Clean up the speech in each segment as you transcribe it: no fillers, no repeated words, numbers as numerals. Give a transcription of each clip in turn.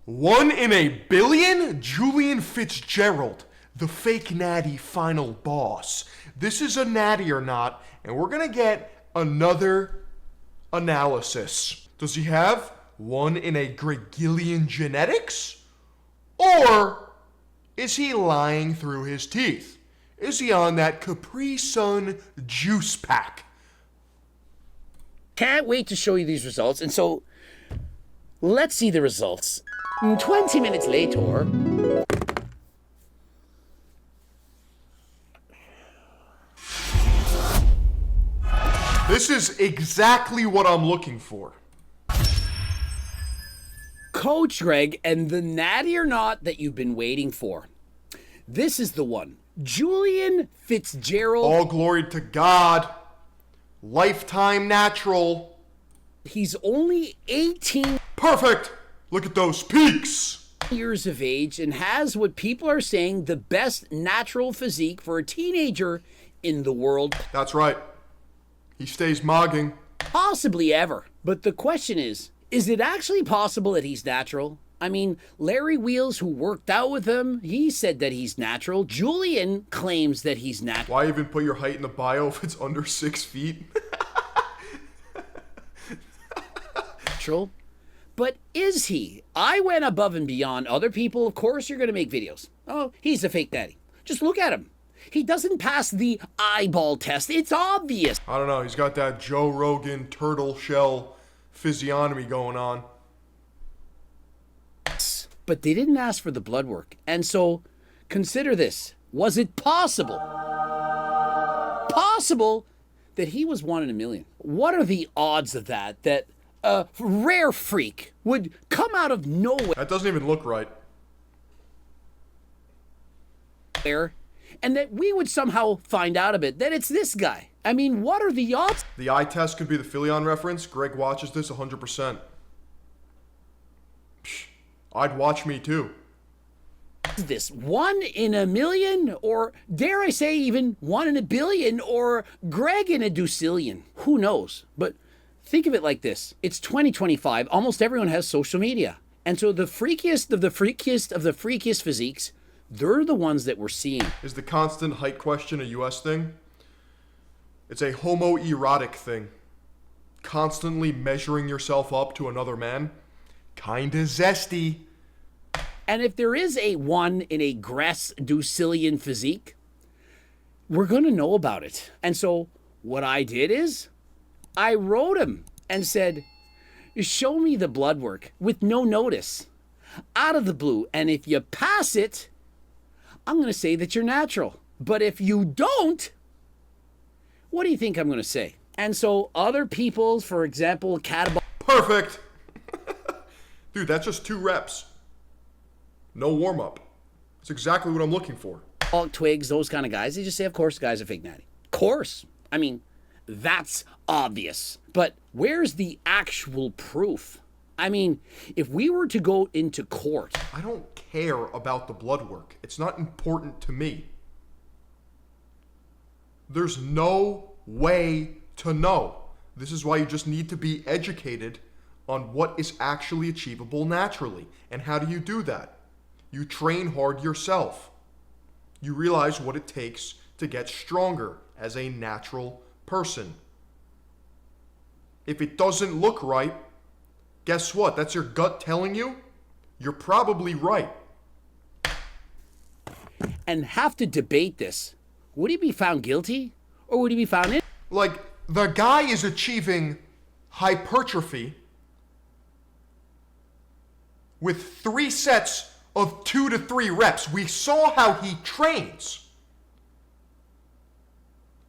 1 in a billion? Julian Fitzgerald, the fake Natty final boss. This is a Natty or not, and we're gonna get another analysis. Does he have 1 in a Gregillian genetics? Or is he lying through his teeth? Is he on that Capri Sun juice pack? Can't wait to show you these results. And so, let's see the results. 20 minutes later. This is exactly what I'm looking for. Coach Greg, and the Natty or not that you've been waiting for. This is the one. Julian Fitzgerald. All glory to God. Lifetime natural. He's only 18 Perfect. Look at those peaks. years of age and has what people are saying the best natural physique for a teenager in the world. That's right. He stays mogging. Possibly ever. But the question is it actually possible that he's natural? I mean, Larry Wheels, who worked out with him, he said that he's natural. Julian claims that he's natural. Why even put your height in the bio if it's under 6 feet? But is he? I went above and beyond. Other people, of course, you're going to make videos. Oh, he's a fake Natty. Just look at him. He doesn't pass the eyeball test. It's obvious. I don't know. He's got that Joe Rogan turtle shell physiognomy going on. But they didn't ask for the blood work. And so, consider this. Was it possible that he was 1 in a million? What are the odds of that a rare freak would come out of nowhere? That doesn't even look right. And that we would somehow find out of it, that it's this guy. I mean, what are the odds? The eye test could be the Philion reference. Greg watches this 100%. Psh, I'd watch me too. Is this 1 in a million? Or dare I say even 1 in a billion? Or Greg in a Ducillion? Who knows? But think of it like this. It's 2025. Almost everyone has social media. And so the freakiest of the freakiest of the freakiest physiques, they're the ones that we're seeing. Is the constant height question a US thing? It's a homoerotic thing. Constantly measuring yourself up to another man. Kinda zesty. And if there is a 1 in a Gress Ducillion physique, we're going to know about it. And so what I did is I wrote him and said, show me the blood work with no notice, out of the blue. And if you pass it, I'm going to say that you're natural. But if you don't, what do you think I'm going to say? And so other people, for example, catabolic. Perfect. Dude, that's just 2 reps. No warm-up. That's exactly what I'm looking for. Twigs, those kind of guys, they just say, of course, the guy's a fake Natty. Of course. I mean, that's obvious. But where's the actual proof? I mean, if we were to go into court. I don't care about the blood work. It's not important to me. There's no way to know. This is why you just need to be educated on what is actually achievable naturally. And how do you do that? You train hard yourself. You realize what it takes to get stronger as a natural person. If it doesn't look right, guess what? That's your gut telling you. You're probably right. And have to debate this. Would he be found guilty or would he be found innocent? Like, the guy is achieving hypertrophy with 3 sets of 2 to 3 reps. We saw how he trains.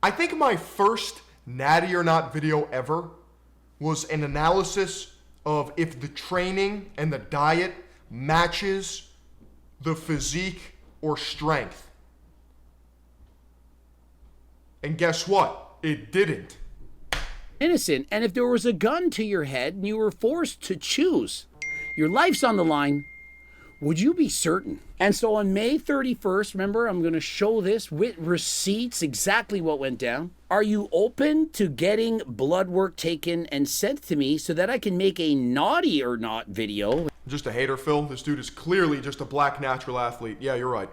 I think my first Natty or Not video ever was an analysis of if the training and the diet matches the physique or strength. And guess what? It didn't. Innocent. And if there was a gun to your head and you were forced to choose, your life's on the line, Would you be certain? And so on May 31st, remember, I'm going to show this with receipts exactly what went down. Are you open to getting blood work taken and sent to me so that I can make a naughty or not video? Just a hater, Phil. This dude is clearly just a black natural athlete. Yeah, you're right.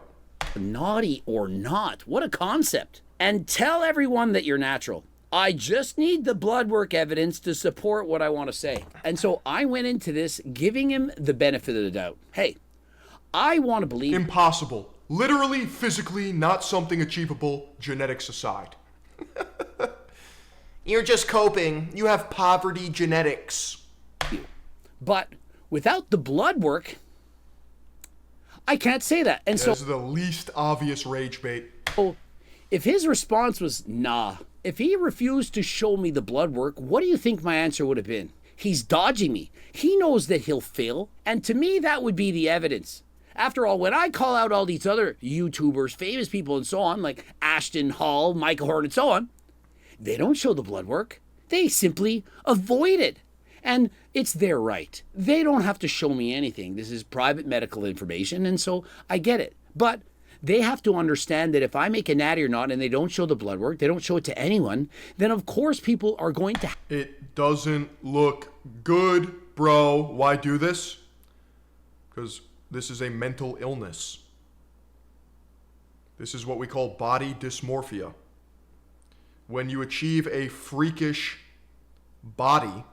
Naughty or not? What a concept. And tell everyone that you're natural. I just need the blood work evidence to support what I want to say. And so I went into this giving him the benefit of the doubt. Hey, I want to believe... Impossible. Literally, physically, not something achievable, genetics aside. You're just coping. You have poverty genetics. But without the blood work, I can't say that. And so... This is the least obvious rage bait. So if his response was, nah, if he refused to show me the blood work, what do you think my answer would have been? He's dodging me. He knows that he'll fail. And to me, that would be the evidence. After all, when I call out all these other YouTubers, famous people and so on, like Ashton Hall, Michael Horn, and so on, they don't show the blood work. They simply avoid it. And it's their right. They don't have to show me anything. This is private medical information, and so I get it. But they have to understand that if I make a natty or not and they don't show the blood work, they don't show it to anyone, then of course people are going to... It doesn't look good, bro. Why do this? Because this is a mental illness. This is what we call body dysmorphia. When you achieve a freakish body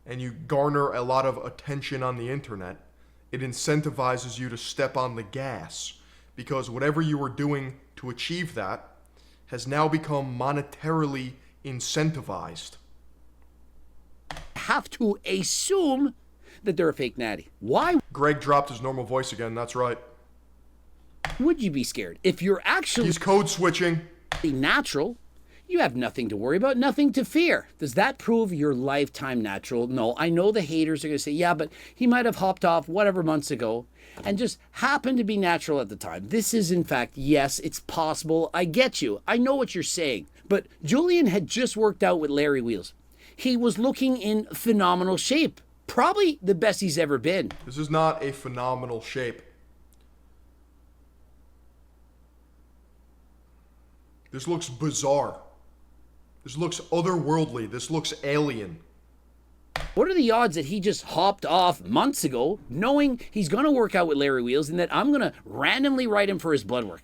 and you garner a lot of attention on the internet, it incentivizes you to step on the gas, because whatever you were doing to achieve that has now become monetarily incentivized. Have to assume that they're a fake natty. Why Greg dropped his normal voice again, that's right. would you be scared? If you're actually He's code switching. natural, you have nothing to worry about, nothing to fear. Does that prove you're lifetime natural? No, I know the haters are going to say, yeah, but he might have hopped off whatever months ago and just happened to be natural at the time. This is, in fact, yes, it's possible. I get you. I know what you're saying. But Julian had just worked out with Larry Wheels. He was looking in phenomenal shape. Probably the best he's ever been. This is not a phenomenal shape. This looks bizarre. This looks otherworldly. This looks alien. What are the odds that he just hopped off months ago, knowing he's going to work out with Larry Wheels and that I'm going to randomly write him for his blood work?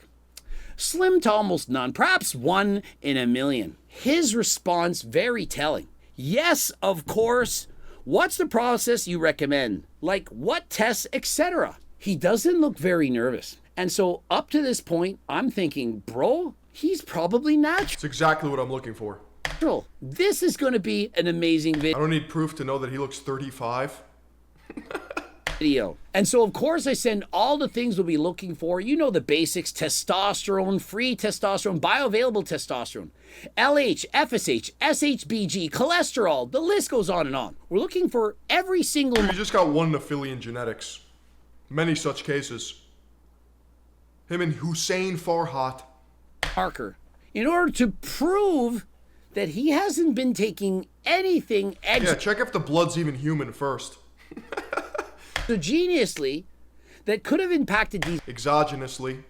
Slim to almost none, perhaps 1 in a million. His response, very telling. Yes, of course. What's the process you recommend? Like what tests, etc.? He doesn't look very nervous. And so up to this point, I'm thinking, bro, he's probably It's exactly what I'm looking for. natural. This is going to be an amazing I don't need proof to know that he looks 35. video. And so, of course, I send all the things we'll be looking for. You know the basics: testosterone, free testosterone, bioavailable testosterone, LH, FSH, SHBG, cholesterol. The list goes on and on. We're looking for every single... You just got one in a Philion genetics. Many such cases. Him and Hussein Farhat. marker in order to prove that he hasn't been taking anything Yeah, check if the blood's even human first. exogenously that could have impacted these Exogenously.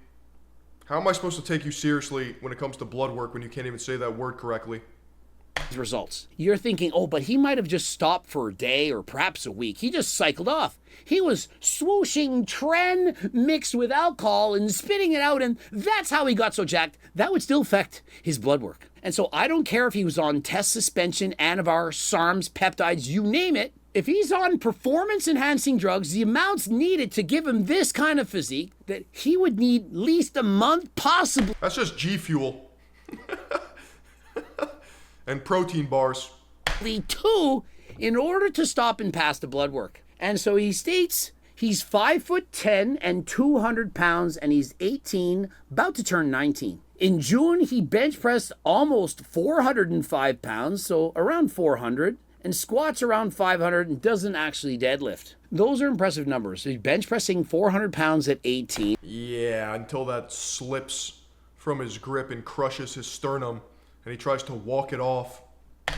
How am I supposed to take you seriously when it comes to blood work when you can't even say that word correctly? results. You're thinking, oh, but he might have just stopped for a day or perhaps a week. He just cycled off. He was swooshing tren mixed with alcohol and spitting it out, and that's how he got so jacked. That would still affect his blood work. And so I don't care if he was on test suspension, Anavar, SARMs, peptides, you name it. If he's on performance-enhancing drugs, the amounts needed to give him this kind of physique, that he would need at least a month, possibly That's just G Fuel. And protein bars. 2 in order to stop and pass the blood work. And so he states he's 5'10" and 200 pounds, and he's 18, about to turn 19. In June, he bench pressed almost 405 pounds, so around 400, and squats around 500 and doesn't actually deadlift. Those are impressive numbers. He's bench pressing 400 pounds at 18. Yeah, until that slips from his grip and crushes his sternum and he tries to walk it off.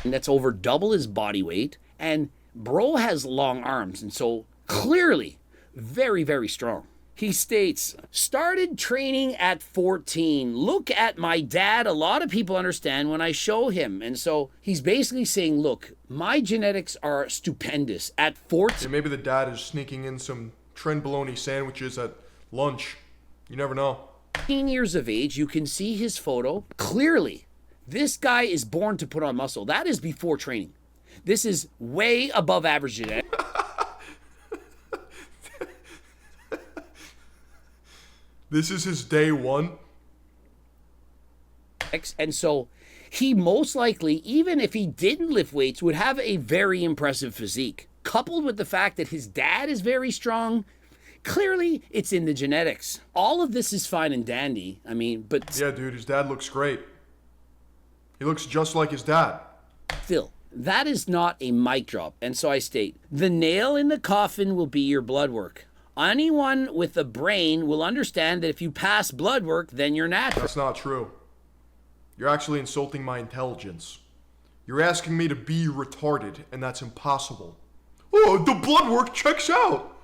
And that's over double his body weight. And bro has long arms, and so clearly very, very strong. He states, started training at 14. Look at my dad. A lot of people understand when I show him. And so he's basically saying, look, my genetics are stupendous. At 14. Yeah, maybe the dad is sneaking in some trenbolone sandwiches at lunch. You never know. 15 years of age, you can see his photo. Clearly, this guy is born to put on muscle. That is before training. This is way above average genetics. This is his day one. And so he most likely, even if he didn't lift weights, would have a very impressive physique. Coupled with the fact that his dad is very strong, clearly it's in the genetics. All of this is fine and dandy. I mean, but... Yeah, dude, his dad looks great. He looks just like his dad. Still, that is not a mic drop. And so I state, the nail in the coffin will be your blood work. Anyone with a brain will understand that if you pass blood work, then you're natural. That's not true. You're actually insulting my intelligence. You're asking me to be retarded, and that's impossible. Oh, the blood work checks out.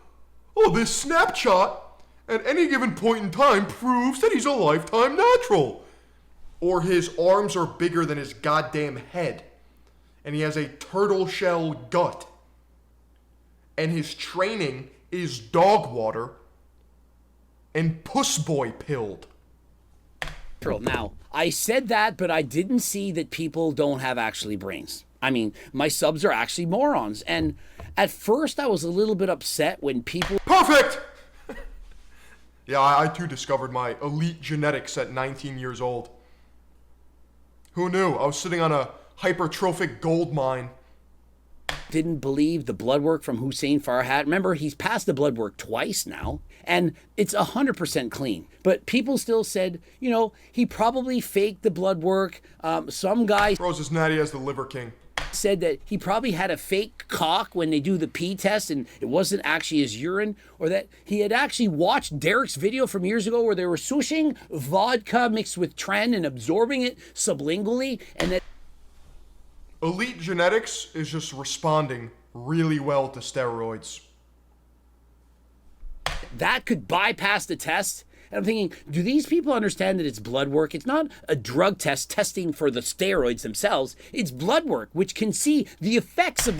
Oh, this snapshot at any given point in time proves that he's a lifetime natural. Or his arms are bigger than his goddamn head, and he has a turtle shell gut. And his training is dog water and puss boy pilled. Now, I said that, but I didn't see that people don't have actually brains. I mean, my subs are actually morons. And at first I was a little bit upset when people... Perfect! Yeah, I too discovered my elite genetics at 19 years old. Who knew? I was sitting on a hypertrophic gold mine. Didn't believe the blood work from Hussein Farhat. Remember, he's passed the blood work twice now, and it's 100% clean. But people still said, you know, he probably faked the blood work. Some guy Roses Natty as the liver king. said that he probably had a fake cock when they do the pee test and it wasn't actually his urine, or that he had actually watched Derek's video from years ago where they were swishing vodka mixed with Tren and absorbing it sublingually, and that Elite genetics is just responding really well to steroids. that could bypass the test. And I'm thinking, do these people understand that it's blood work? It's not a drug test testing for the steroids themselves. It's blood work, which can see the effects of...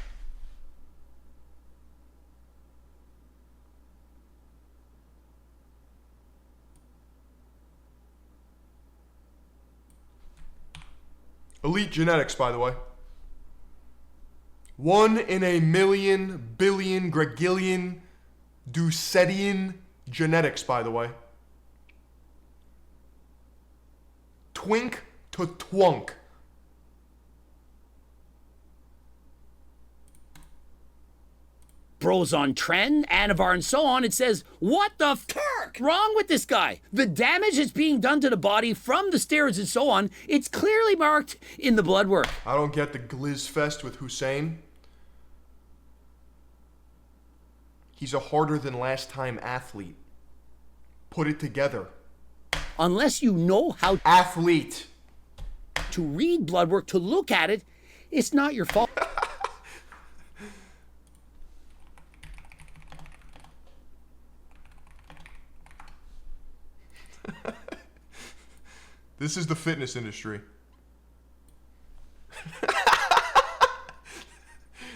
Elite genetics, by the way. 1 in a million, billion, gregillion, Ducetian genetics, by the way. Twink to twunk. bros on Tren, Anavar, and so on, it says, what the fuck wrong with this guy? The damage that's being done to the body from the steroids and so on, it's clearly marked in the blood work. I don't get the glizz fest with Hussein. He's a harder than last time athlete. Put it together. Unless you know how Athlete. to read blood work, to look at it, it's not your fault. This is the fitness industry.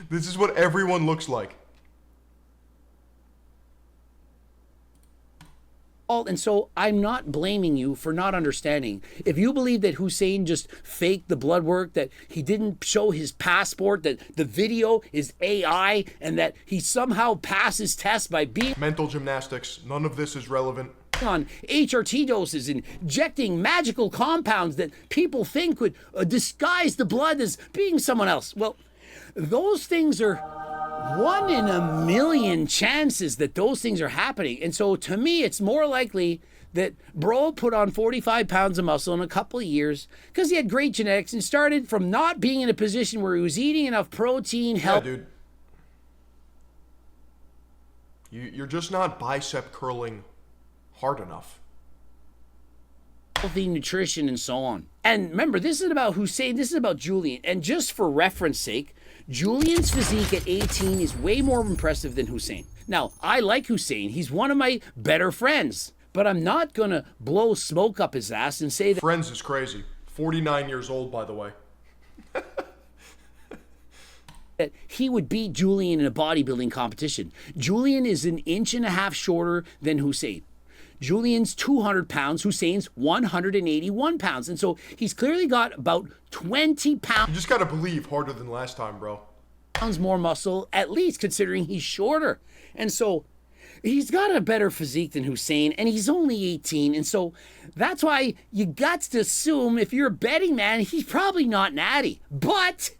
This is what everyone looks like. And so I'm not blaming you for not understanding. If you believe that Hussein just faked the blood work, that he didn't show his passport, that the video is AI, and that he somehow passes tests by being Mental gymnastics. None of this is relevant. on HRT doses, injecting magical compounds that people think would disguise the blood as being someone else. Well, those things are 1 in a million chances that those things are happening. And so to me, it's more likely that bro put on 45 pounds of muscle in a couple of years because he had great genetics and started from not being in a position where he was eating enough protein, Yeah, dude. You're just not bicep curling hard enough. healthy nutrition, and so on. And remember, this isn't about Hussein, this is about Julian. And just for reference sake, Julian's physique at 18 is way more impressive than Hussein. Now, I like Hussein. He's one of my better friends. But I'm not going to blow smoke up his ass and say that Friends is crazy. 49 years old, by the way. that he would beat Julian in a bodybuilding competition. Julian is an inch and a half shorter than Hussein. Julian's 200 pounds, Hussein's 181 pounds. And so he's clearly got about 20 pounds. You just gotta believe harder than last time, bro. More muscle, at least considering he's shorter. And so he's got a better physique than Hussein, and he's only 18. And so that's why you got to assume if you're a betting man, he's probably not Natty. But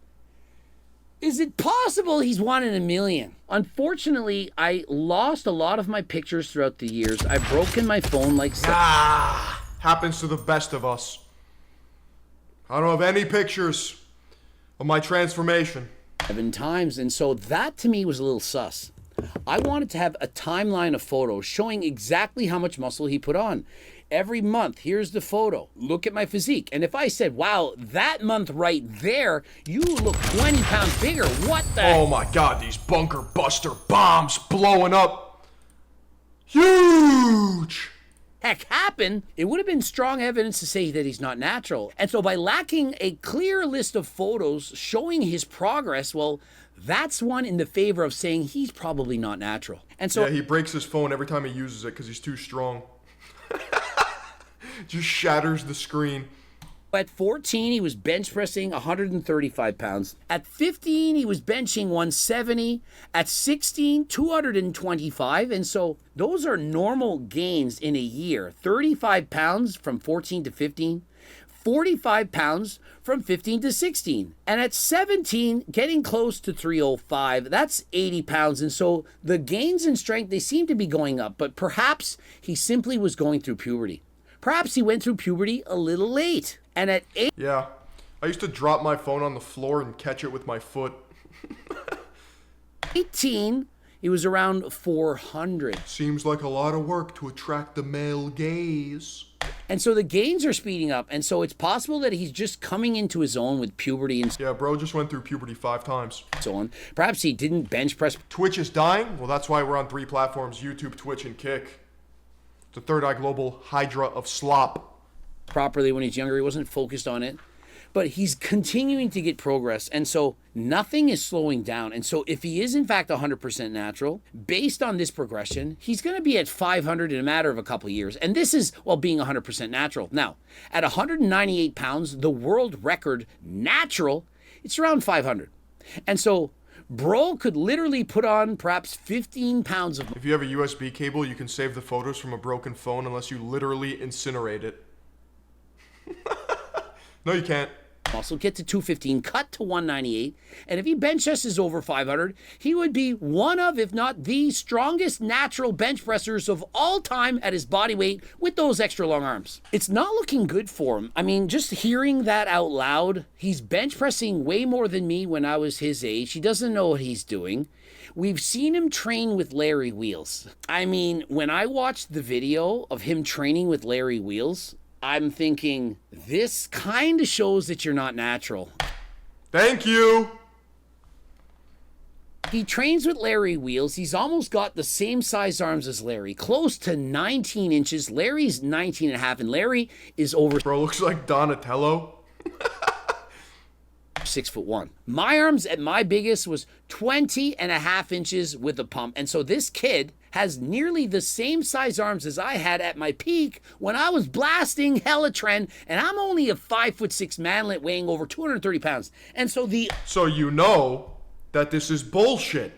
is it possible he's 1 in a million? Unfortunately, I lost a lot of my pictures throughout the years. I've broken my phone like so. Happens to the best of us. I don't have any pictures of my transformation. 7 times, and so that to me was a little sus. I wanted to have a timeline of photos showing exactly how much muscle he put on. Every month, here's the photo. Look at my physique. And if I said, wow, that month right there, you look 20 pounds bigger. What the? Oh my God, these bunker buster bombs blowing up. Huge! Heck happened, it would have been strong evidence to say that he's not natural. And so by lacking a clear list of photos showing his progress, well, that's one in the favor of saying he's probably not natural. And so yeah, he breaks his phone every time he uses it because he's too strong. Just shatters the screen. at 14, he was bench pressing 135 pounds. At 15, he was benching 170. At 16, 225. And so those are normal gains in a year. 35 pounds from 14 to 15. 45 pounds from 15 to 16. And at 17, getting close to 305, that's 80 pounds. And so the gains in strength, they seem to be going up, but perhaps he simply was going through puberty. Perhaps he went through puberty a little late. And at 8... Yeah, I used to drop my phone on the floor and catch it with my foot. 18, he was around 400. Seems like a lot of work to attract the male gaze. And so the gains are speeding up, and so it's possible that he's just coming into his own with puberty and Yeah, bro just went through puberty 5 times. so on. Perhaps he didn't bench press Twitch is dying? Well, that's why we're on 3 platforms, YouTube, Twitch, and Kick. The Third Eye Global Hydra of Slop. properly when he's younger. He wasn't focused on it. But he's continuing to get progress, and so nothing is slowing down. And so if he is in fact 100% natural, based on this progression, he's going to be at 500 in a matter of a couple of years. And this is while being 100% natural. Now, at 198 pounds, the world record natural, it's around 500. And so bro could literally put on perhaps 15 pounds of... If you have a USB cable, you can save the photos from a broken phone unless you literally incinerate it. No, you can't. muscle, get to 215, cut to 198, and if he bench presses over 500, he would be one of, if not the strongest natural bench pressers of all time at his body weight with those extra long arms. It's not looking good for him. I mean, just hearing that out loud, he's bench pressing way more than me when I was his age. He doesn't know what he's doing. We've seen him train with Larry Wheels. I mean, when I watched the video of him training with Larry Wheels, I'm thinking, this kind of shows that you're not natural. Thank you. He trains with Larry Wheels. He's almost got the same size arms as Larry, close to 19 inches. Larry's 19 and a half, and Larry is over... Bro looks like Donatello. 6'1". My arms at my biggest was 20 and a half inches with a pump. And so this kid has nearly the same size arms as I had at my peak when I was blasting hella trend, and I'm only a 5'6" manlet weighing over 230 pounds. And so the So you know that this is bullshit.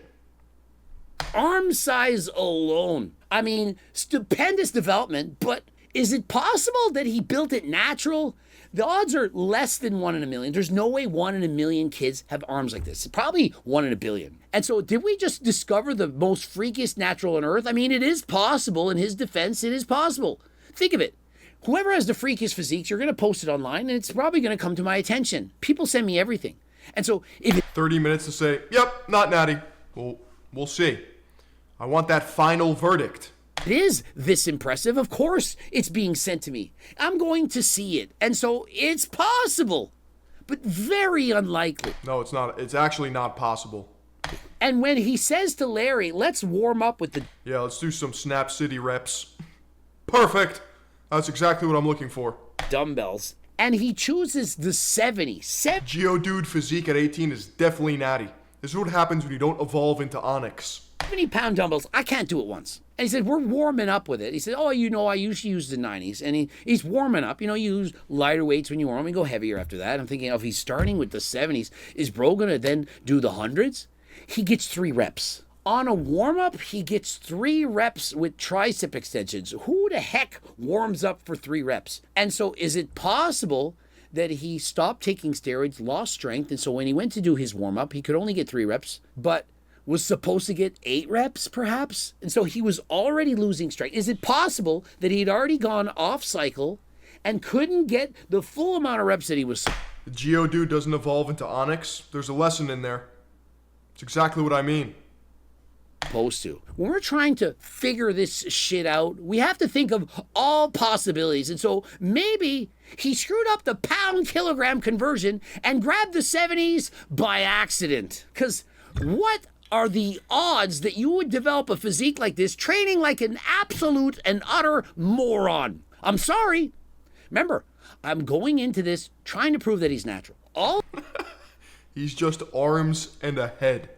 arm size alone, I mean, stupendous development, but is it possible that he built it natural? The odds are less than 1 in a million. There's no way 1 in a million kids have arms like this. Probably 1 in a billion. And so did we just discover the most freakiest natural on earth? I mean, it is possible. In his defense, it is possible. Think of it. Whoever has the freakiest physiques, you're going to post it online, and it's probably going to come to my attention. People send me everything. And so if 30 minutes to say, yep, not Natty. Well, we'll see. I want that final verdict. it is this impressive, of course it's being sent to me. I'm going to see it. And so it's possible. but very unlikely. No, it's not. It's actually not possible. And when he says to Larry, let's warm up with the Yeah, let's do some Snap City reps. Perfect. That's exactly what I'm looking for. dumbbells, and he chooses the 70. Geodude physique at 18 is definitely natty. This is what happens when you don't evolve into Onyx. 70-pound dumbbells, I can't do it once. And he said, we're warming up with it. He said, oh, I usually use the 90s. And he's warming up. You use lighter weights when you warm and go heavier after that. I'm thinking, if he's starting with the 70s, is bro going to then do the 100s? He gets 3 reps. On a warm-up, he gets 3 reps with tricep extensions. Who the heck warms up for 3 reps? And so is it possible that he stopped taking steroids, lost strength, and so when he went to do his warm-up, he could only get 3 reps, but was supposed to get 8 reps, perhaps? And so he was already losing strength. Is it possible that he'd already gone off cycle and couldn't get the full amount of reps that he was The Geodude doesn't evolve into Onyx. There's a lesson in there. It's exactly what I mean. supposed to? When we're trying to figure this shit out, we have to think of all possibilities. And so maybe he screwed up the pound-kilogram conversion and grabbed the 70s by accident. Because what are the odds that you would develop a physique like this training like an absolute and utter moron? I'm sorry. Remember, I'm going into this trying to prove that he's natural. All He's just arms and a head.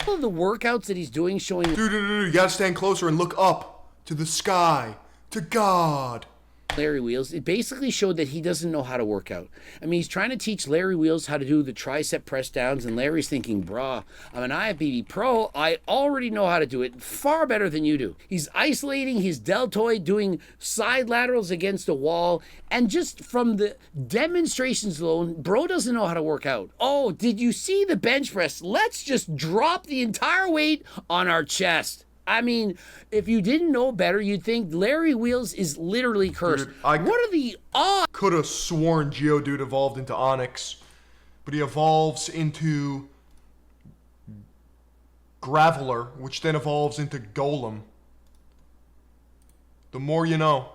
of the workouts that he's doing showing Dude, you gotta stand closer and look up to the sky, to God. Larry Wheels, it basically showed that he doesn't know how to work out. I mean, he's trying to teach Larry Wheels how to do the tricep press downs, and Larry's thinking, brah, I'm an IFBB pro. I already know how to do it far better than you do. He's isolating his deltoid, doing side laterals against a wall, and just from the demonstrations alone, bro doesn't know how to work out. Oh, did you see the bench press? Let's just drop the entire weight on our chest. I mean, if you didn't know better, you'd think Larry Wheels is literally cursed. Dude, what are the odds? Could have sworn Geodude evolved into Onyx, but he evolves into Graveler, which then evolves into Golem. The more you know.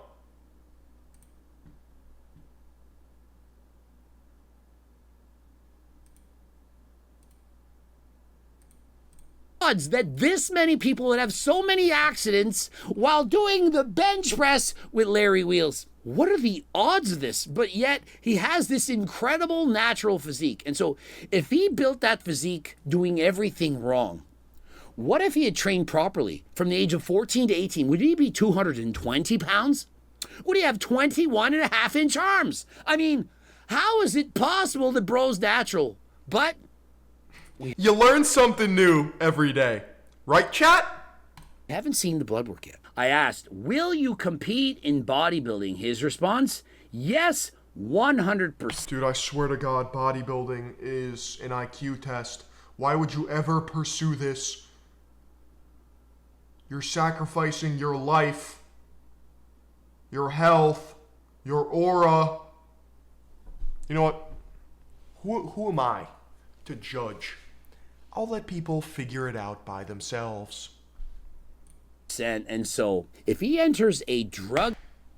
Odds that this many people would have so many accidents while doing the bench press with Larry Wheels. What are the odds of this? But yet he has this incredible natural physique. And so if he built that physique doing everything wrong, what if he had trained properly from the age of 14 to 18? Would he be 220 pounds? Would he have 21.5-inch arms? I mean, how is it possible that bro's natural? But You learn something new every day. Right, chat? I haven't seen the blood work yet. I asked, will you compete in bodybuilding? His response, yes, 100%. Dude, I swear to God, bodybuilding is an IQ test. Why would you ever pursue this? You're sacrificing your life, your health, your aura. You know what? Who am I to judge? I'll let people figure it out by themselves. And so, if he enters a drug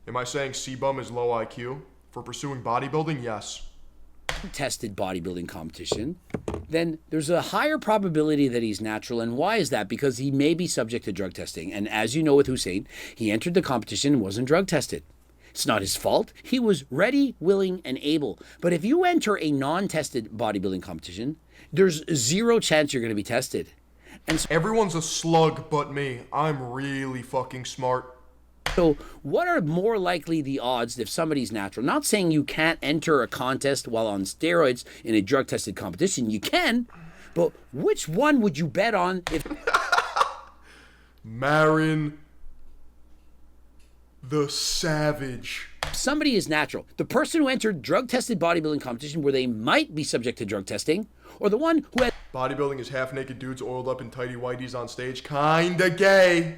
Am I saying C-Bum is low IQ? For pursuing bodybuilding? Yes. tested bodybuilding competition, then there's a higher probability that he's natural. And why is that? Because he may be subject to drug testing. And as you know with Hussein, he entered the competition and wasn't drug tested. It's not his fault. He was ready, willing, and able. But if you enter a non-tested bodybuilding competition, there's 0 chance you're going to be tested. And Everyone's a slug but me. I'm really fucking smart. so what are more likely the odds if somebody's natural? Not saying you can't enter a contest while on steroids in a drug-tested competition. You can. But which one would you bet on if Marin the Savage. somebody is natural? The person who entered drug-tested bodybuilding competition where they might be subject to drug testing, or the one who has Bodybuilding is half-naked dudes oiled up in tighty whities on stage. Kinda gay.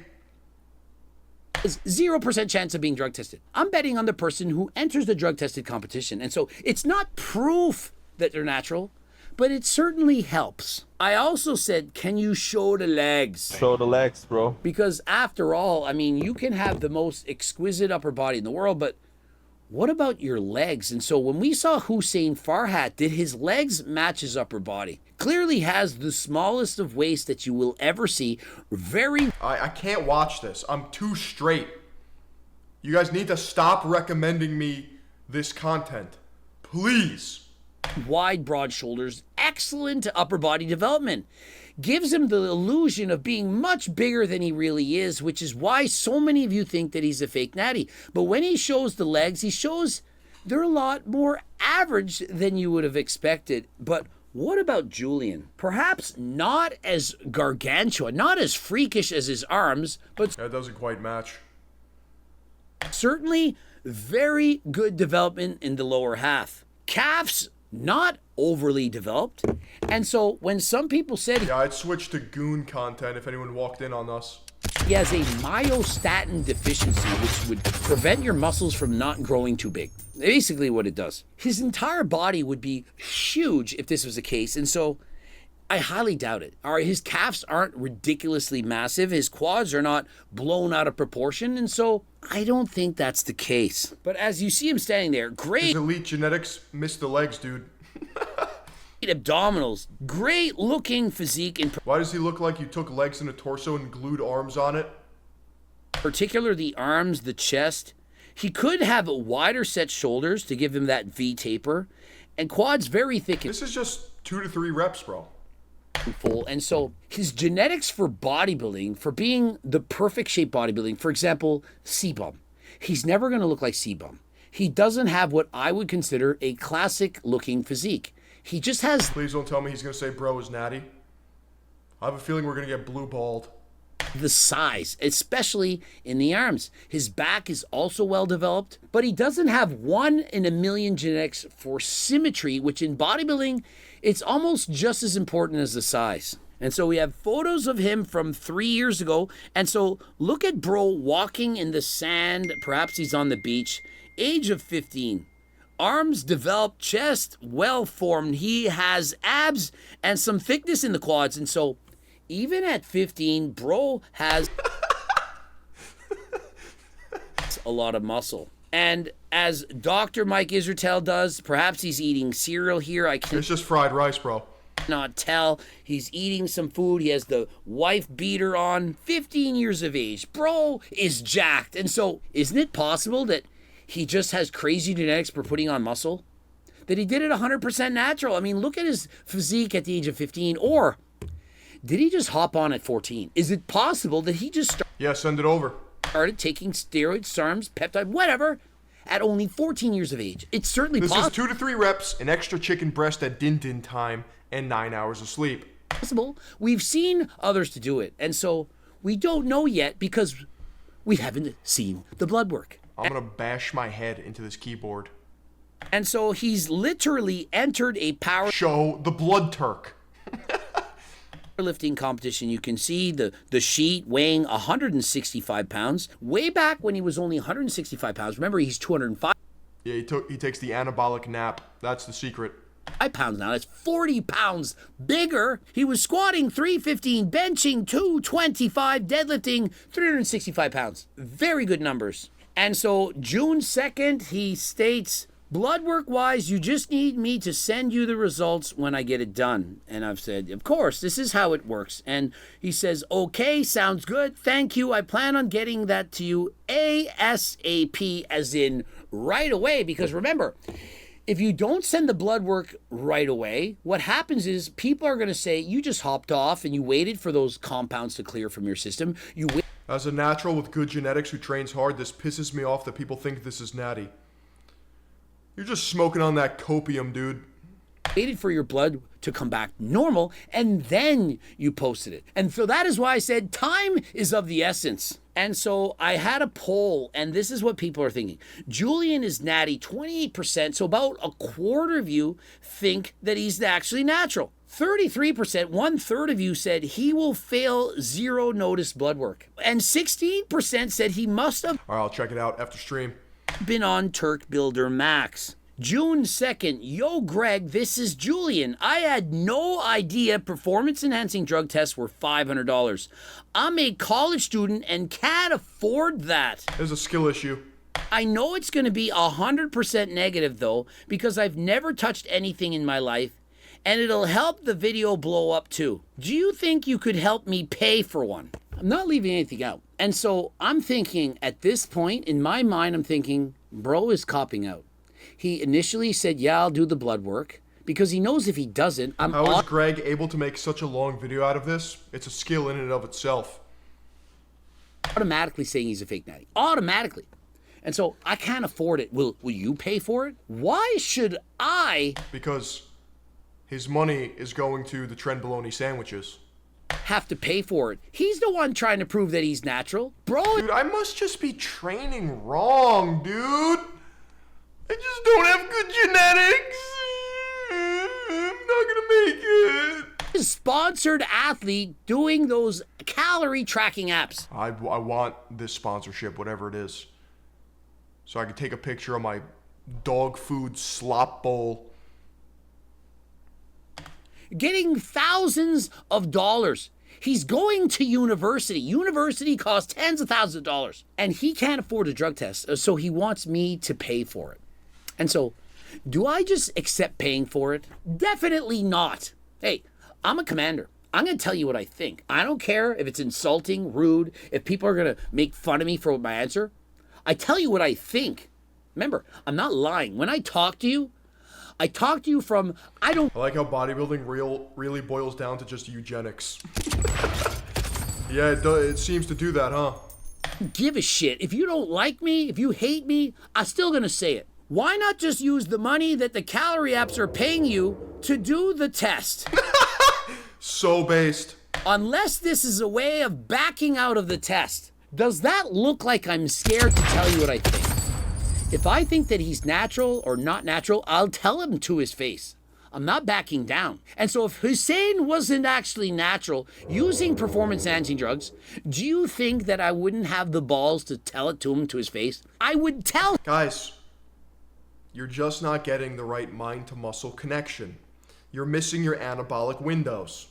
0% chance of being drug tested. I'm betting on the person who enters the drug tested competition. And so it's not proof that they're natural, but it certainly helps. I also said, can you show the legs? Show the legs, bro. Because after all, I mean, you can have the most exquisite upper body in the world, but what about your legs? And so when we saw Hussein Farhat, did his legs match his upper body? Clearly has the smallest of waist that you will ever see. Very I can't watch this. I'm too straight. You guys need to stop recommending me this content. Please. wide, broad shoulders, excellent upper body development. Gives him the illusion of being much bigger than he really is, which is why so many of you think that he's a fake natty. But when he shows the legs, he shows they're a lot more average than you would have expected. But what about Julian? Perhaps not as gargantuan, not as freakish as his arms, but That doesn't quite match. certainly very good development in the lower half. Calves, not overly developed. And so when some people said Yeah, I'd switch to goon content if anyone walked in on us. he has a myostatin deficiency, which would prevent your muscles from not growing too big. Basically what it does. His entire body would be huge if this was the case. And so I highly doubt it. His calves aren't ridiculously massive. His quads are not blown out of proportion. And so I don't think that's the case. But as you see him standing there, His great elite genetics missed the legs, dude. abdominals, great looking physique, in Why does he look like you took legs and a torso and glued arms on it? particular the arms, the chest. He could have wider set shoulders to give him that V taper, and quads very thick and This is just 2 to 3 reps, bro. full. And so his genetics for bodybuilding, for being the perfect shape bodybuilding, for example, C-Bum, he's never going to look like C-Bum. He doesn't have what I would consider a classic looking physique. He just has Please don't tell me he's going to say bro is natty. I have a feeling we're going to get blue balled. the size, especially in the arms. His back is also well developed, but he doesn't have 1 in a million genetics for symmetry, which in bodybuilding, it's almost just as important as the size. And so we have photos of him from 3 years ago. And so look at bro walking in the sand. Perhaps he's on the beach. Age of 15. Arms developed, chest well formed. He has abs and some thickness in the quads. And so even at 15, bro has a lot of muscle. And as Dr. Mike Israetel does, perhaps he's eating cereal here. I It's just fried rice, bro. cannot tell. He's eating some food. He has the wife beater on. 15 years of age. Bro is jacked. And so isn't it possible that he just has crazy genetics for putting on muscle? That he did it 100% natural? I mean, look at his physique at the age of 15. Or did he just hop on at 14? Is it possible that he just Yeah, send it over. started taking steroids, SARMs, peptide, whatever, at only 14 years of age? It's certainly This is 2 to 3 reps, an extra chicken breast at din-din time, and 9 hours of sleep. possible. We've seen others to do it. And so we don't know yet because we haven't seen the blood work. I'm going to bash my head into this keyboard. And so he's literally entered a Show the blood Turk. powerlifting competition. You can see the sheet weighing 165 pounds. Way back when he was only 165 pounds. Remember, he's 205 Yeah, he takes the anabolic nap. That's the secret. pounds now. That's 40 pounds bigger. He was squatting 315, benching 225, deadlifting 365 pounds. Very good numbers. And so June 2nd, he states, blood work wise, you just need me to send you the results when I get it done. And I've said, of course, this is how it works. And he says, okay, sounds good. Thank you. I plan on getting that to you ASAP, as in right away. Because remember, if you don't send the blood work right away, what happens is people are going to say, you just hopped off and you waited for those compounds to clear from your system. You As a natural with good genetics who trains hard, this pisses me off that people think this is natty. You're just smoking on that copium, dude. waited for your blood to come back normal, and then you posted it. And so that is why I said time is of the essence. And so I had a poll, and this is what people are thinking. Julian is natty, 28%, so about a quarter of you think that he's actually natural. 33%, 1/3 of you said he will fail zero notice blood work. And 16% said he must have All right, I'll check it out after stream. been on Turk Builder Max. June 2nd, yo Greg, this is Julian. I had no idea performance enhancing drug tests were $500. I'm a college student and can't afford that. There's a skill issue. I know it's going to be 100% negative though, because I've never touched anything in my life, and it'll help the video blow up too. Do you think you could help me pay for one? I'm not leaving anything out. And so I'm thinking at this point, in my mind, I'm thinking, bro is copping out. He initially said, yeah, I'll do the blood work, because he knows if he doesn't, How is Greg able to make such a long video out of this? It's a skill in and of itself. Automatically saying he's a fake natty. Automatically. And so I can't afford it. Will you pay for it? Why should I? Because his money is going to the Trend Bologna sandwiches. Have to pay for it. He's the one trying to prove that he's natural. Bro. Dude, I must just be training wrong, dude. I just don't have good genetics. I'm not gonna make it. Sponsored athlete doing those calorie tracking apps. I want this sponsorship, whatever it is. So I can take a picture of my dog food slop bowl. Getting thousands of dollars. He's going to university. University costs tens of thousands of dollars. And he can't afford a drug test, so he wants me to pay for it. And so, do I just accept paying for it? Definitely not. Hey, I'm a commander. I'm going to tell you what I think. I don't care if it's insulting, rude, if people are going to make fun of me for my answer. I tell you what I think. Remember, I'm not lying. When I talk to you, I talk to you from, I like how bodybuilding really boils down to just eugenics. Yeah, it seems to do that, huh? give a shit. If you don't like me, if you hate me, I'm still going to say it. Why not just use the money that the calorie apps are paying you to do the test? So based. Unless this is a way of backing out of the test. Does that look like I'm scared to tell you what I think? If I think that he's natural or not natural, I'll tell him to his face. I'm not backing down. And so if Hussein wasn't actually natural using performance-enhancing drugs, do you think that I wouldn't have the balls to tell it to him to his face? I would tell. Guys, you're just not getting the right mind-to-muscle connection. You're missing your anabolic windows.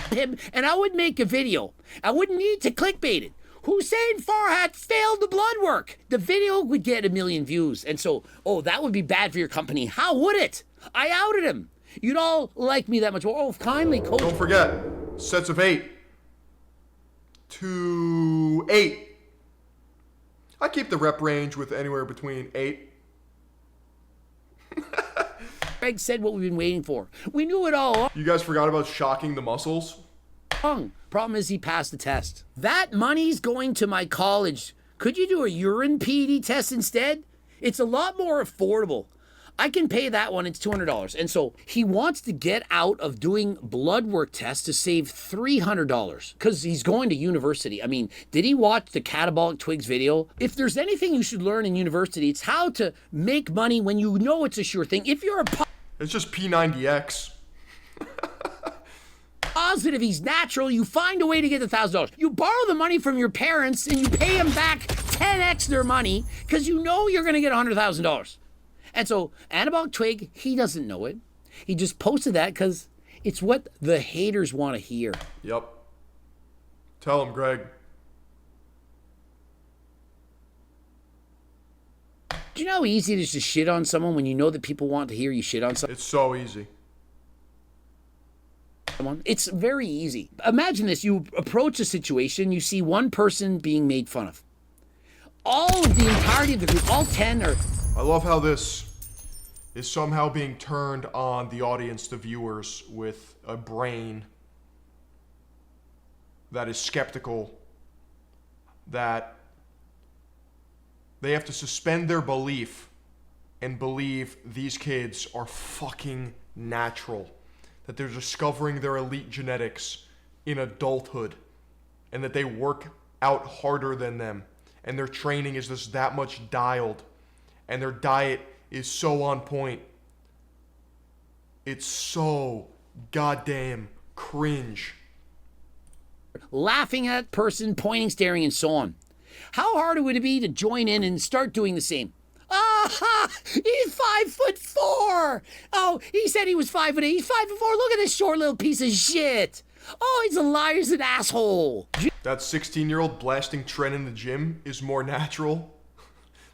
Him, and I would make a video. I wouldn't need to clickbait it. Hussein Farhat failed the blood work. The video would get 1 million views. And so, oh, that would be bad for your company. How would it? I outed him. You'd all like me that much more. Oh, kindly, coach. Don't forget, sets of 8 to 8. I keep the rep range with anywhere between 8. Greg said what we've been waiting for. We knew it all You guys forgot about shocking the muscles? along. Problem is he passed the test. That money's going to my college. Could you do a urine PED test instead? It's a lot more affordable. I can pay that one, it's $200. And so he wants to get out of doing blood work tests to save $300 because he's going to university. I mean, did he watch the Catabolic Twigs video? If there's anything you should learn in university, it's how to make money when you know it's a sure thing. If you're a It's just P90X. positive, he's natural, you find a way to get the $1,000. You borrow the money from your parents and you pay them back 10x their money because you know you're going to get $100,000. And so, Anabolic Twig, he doesn't know it. He just posted that because it's what the haters want to hear. Yep. Tell him, Greg. Do you know how easy it is to shit on someone when you know that people want to hear you shit on someone? It's so easy. It's very easy. Imagine this. You approach a situation, you see one person being made fun of. All of the entirety of the group, all 10 are... I love how this is somehow being turned on the audience, the viewers, with a brain that is skeptical, that they have to suspend their belief and believe these kids are fucking natural, that they're discovering their elite genetics in adulthood, and that they work out harder than them, and their training is just that much dialed. And their diet is so on point. It's so goddamn cringe. Laughing at person, pointing, staring, and so on. How hard would it be to join in and start doing the same? Ah, he's 5'4". Oh, he said he was 5'8". He's 5'4". Look at this short little piece of shit. Oh, he's a liar, he's an asshole. That 16-year-old blasting Trent in the gym is more natural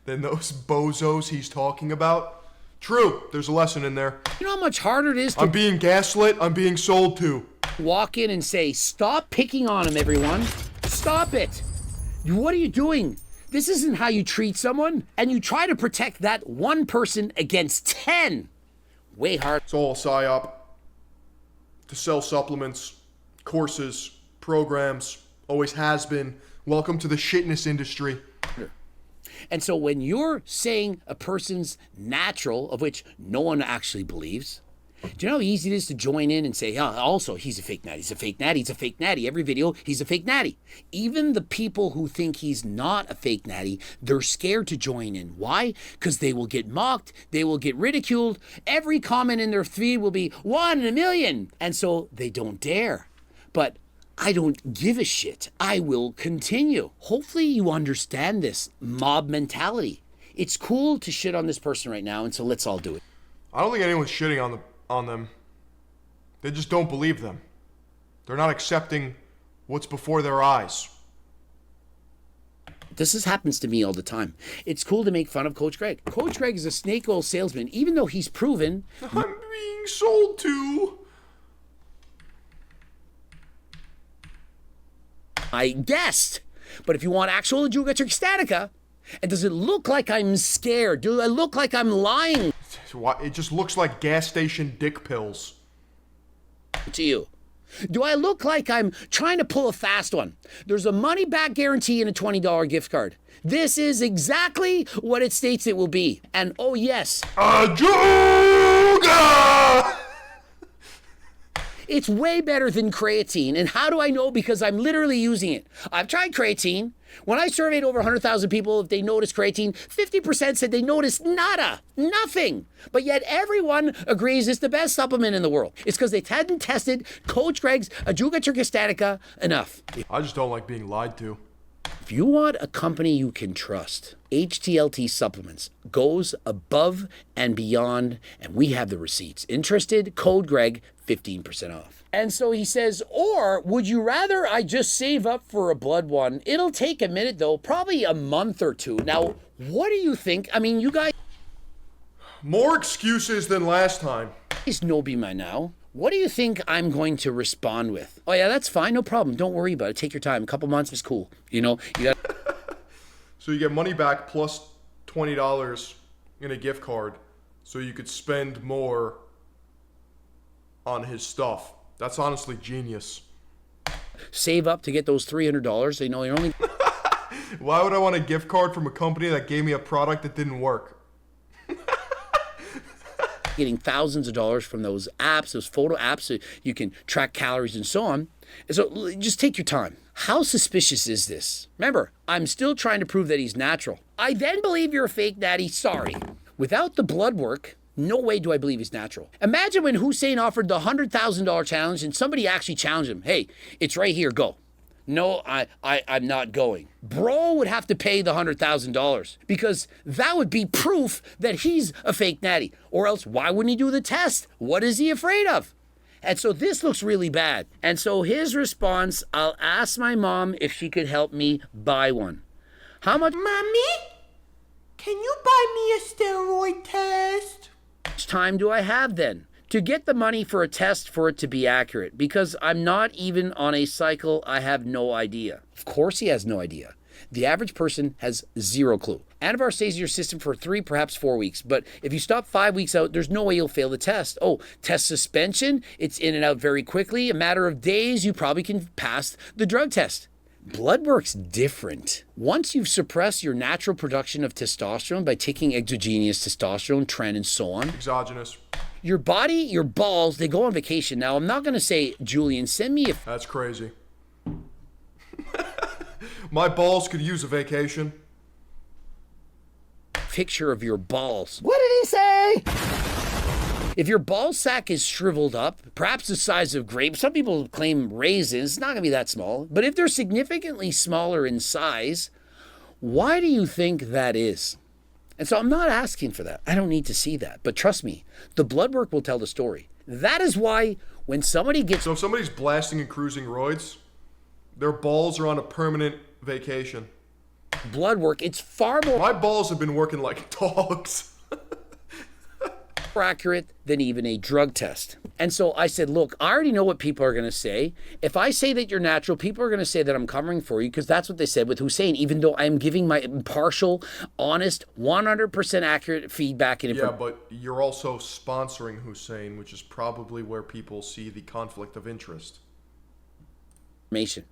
than those bozos he's talking about. True, there's a lesson in there. You know how much harder it is to I'm being gaslit, I'm being sold to. walk in and say, stop picking on him, everyone. Stop it. What are you doing? This isn't how you treat someone. And you try to protect that one person against 10. Way hard. It's all a psyop to sell supplements, courses, programs. Always has been. Welcome to the shitness industry. And so when you're saying a person's natural, of which no one actually believes, do you know how easy it is to join in and say, oh, also, he's a fake natty, he's a fake natty, he's a fake natty. Every video, he's a fake natty. Even the people who think he's not a fake natty, they're scared to join in. Why? Because they will get mocked, they will get ridiculed. Every comment in their feed will be 1 in a million. And so they don't dare. But I don't give a shit. I will continue. Hopefully you understand this mob mentality. It's cool to shit on this person right now, and so let's all do it. I don't think anyone's shitting on them. They just don't believe them. They're not accepting what's before their eyes. This happens to me all the time. It's cool to make fun of Coach Greg. Coach Greg is a snake oil salesman, even though he's proven... I'm being sold to. I guessed. But if you want actual Juga Trickstatica, and does it look like I'm scared? Do I look like I'm lying It just looks like gas station dick pills. to you? Do I look like I'm trying to pull a fast one? There's a money back guarantee and a $20 gift card. This is exactly what it states it will be. And oh yes, Juga! it's way better than creatine. And how do I know? Because I'm literally using it. I've tried creatine. When I surveyed over 100,000 people if they noticed creatine, 50% said they noticed nada, nothing. But yet everyone agrees it's the best supplement in the world. It's because they hadn't tested Coach Greg's Ajuga Trichostatica enough. I just don't like being lied to. If you want a company you can trust, HTLT Supplements goes above and beyond, and we have the receipts. Interested? Code Greg, 15% off. And so he says, or would you rather I just save up for a blood one? It'll take a minute though, probably a month or two. Now, what do you think? I mean, you guys More excuses than last time. know me by now. What do you think I'm going to respond with? Oh yeah, that's fine, no problem. Don't worry about it. Take your time. A couple months is cool. You know, you got. So you get money back plus $20 in a gift card, so you could spend more on his stuff. That's honestly genius. Save up to get those $300. You know, you're only Why would I want a gift card from a company that gave me a product that didn't work? getting thousands of dollars from those apps, those photo apps, so you can track calories and so on. And so just take your time. How suspicious is this? Remember, I'm still trying to prove that he's natural. I then believe you're a fake natty. Sorry. Without the blood work, no way do I believe he's natural. Imagine when Hussein offered the $100,000 challenge and somebody actually challenged him. Hey, it's right here, go. No, I'm not going. Bro would have to pay the $100,000 because that would be proof that he's a fake natty. Or else, why wouldn't he do the test? What is he afraid of? And so this looks really bad. And so his response, I'll ask my mom if she could help me buy one. How much Can you buy me a steroid test? time do I have then to get the money for a test for it to be accurate? Because I'm not even on a cycle. I have no idea. Of course he has no idea. The average person has zero clue. Anavar stays in your system for 3, perhaps 4 weeks. But if you stop 5 weeks out, there's no way you'll fail the test. Oh, test suspension, it's in and out very quickly. A matter of days, you probably can pass the drug test. Blood work's different. Once you've suppressed your natural production of testosterone by taking exogenous testosterone, tren, and so on, Exogenous. your body, your balls, they go on vacation. Now, I'm not going to say, Julian, send me a That's crazy. My balls could use a vacation. picture of your balls. What did he say? If your ball sack is shriveled up, perhaps the size of grapes, some people claim raisins, it's not going to be that small. But if they're significantly smaller in size, why do you think that is? And so I'm not asking for that. I don't need to see that. But trust me, the blood work will tell the story. That is why when somebody gets... So if somebody's blasting and cruising roids, their balls are on a permanent vacation. blood work, it's far more My balls have been working like dogs. accurate than even a drug test. And so I said, look, I already know what people are going to say. If I say that you're natural, people are going to say that I'm covering for you, because that's what they said with Hussein, even though I'm giving my impartial, honest, 100% accurate feedback and Yeah, information. but you're also sponsoring Hussein, which is probably where people see the conflict of interest.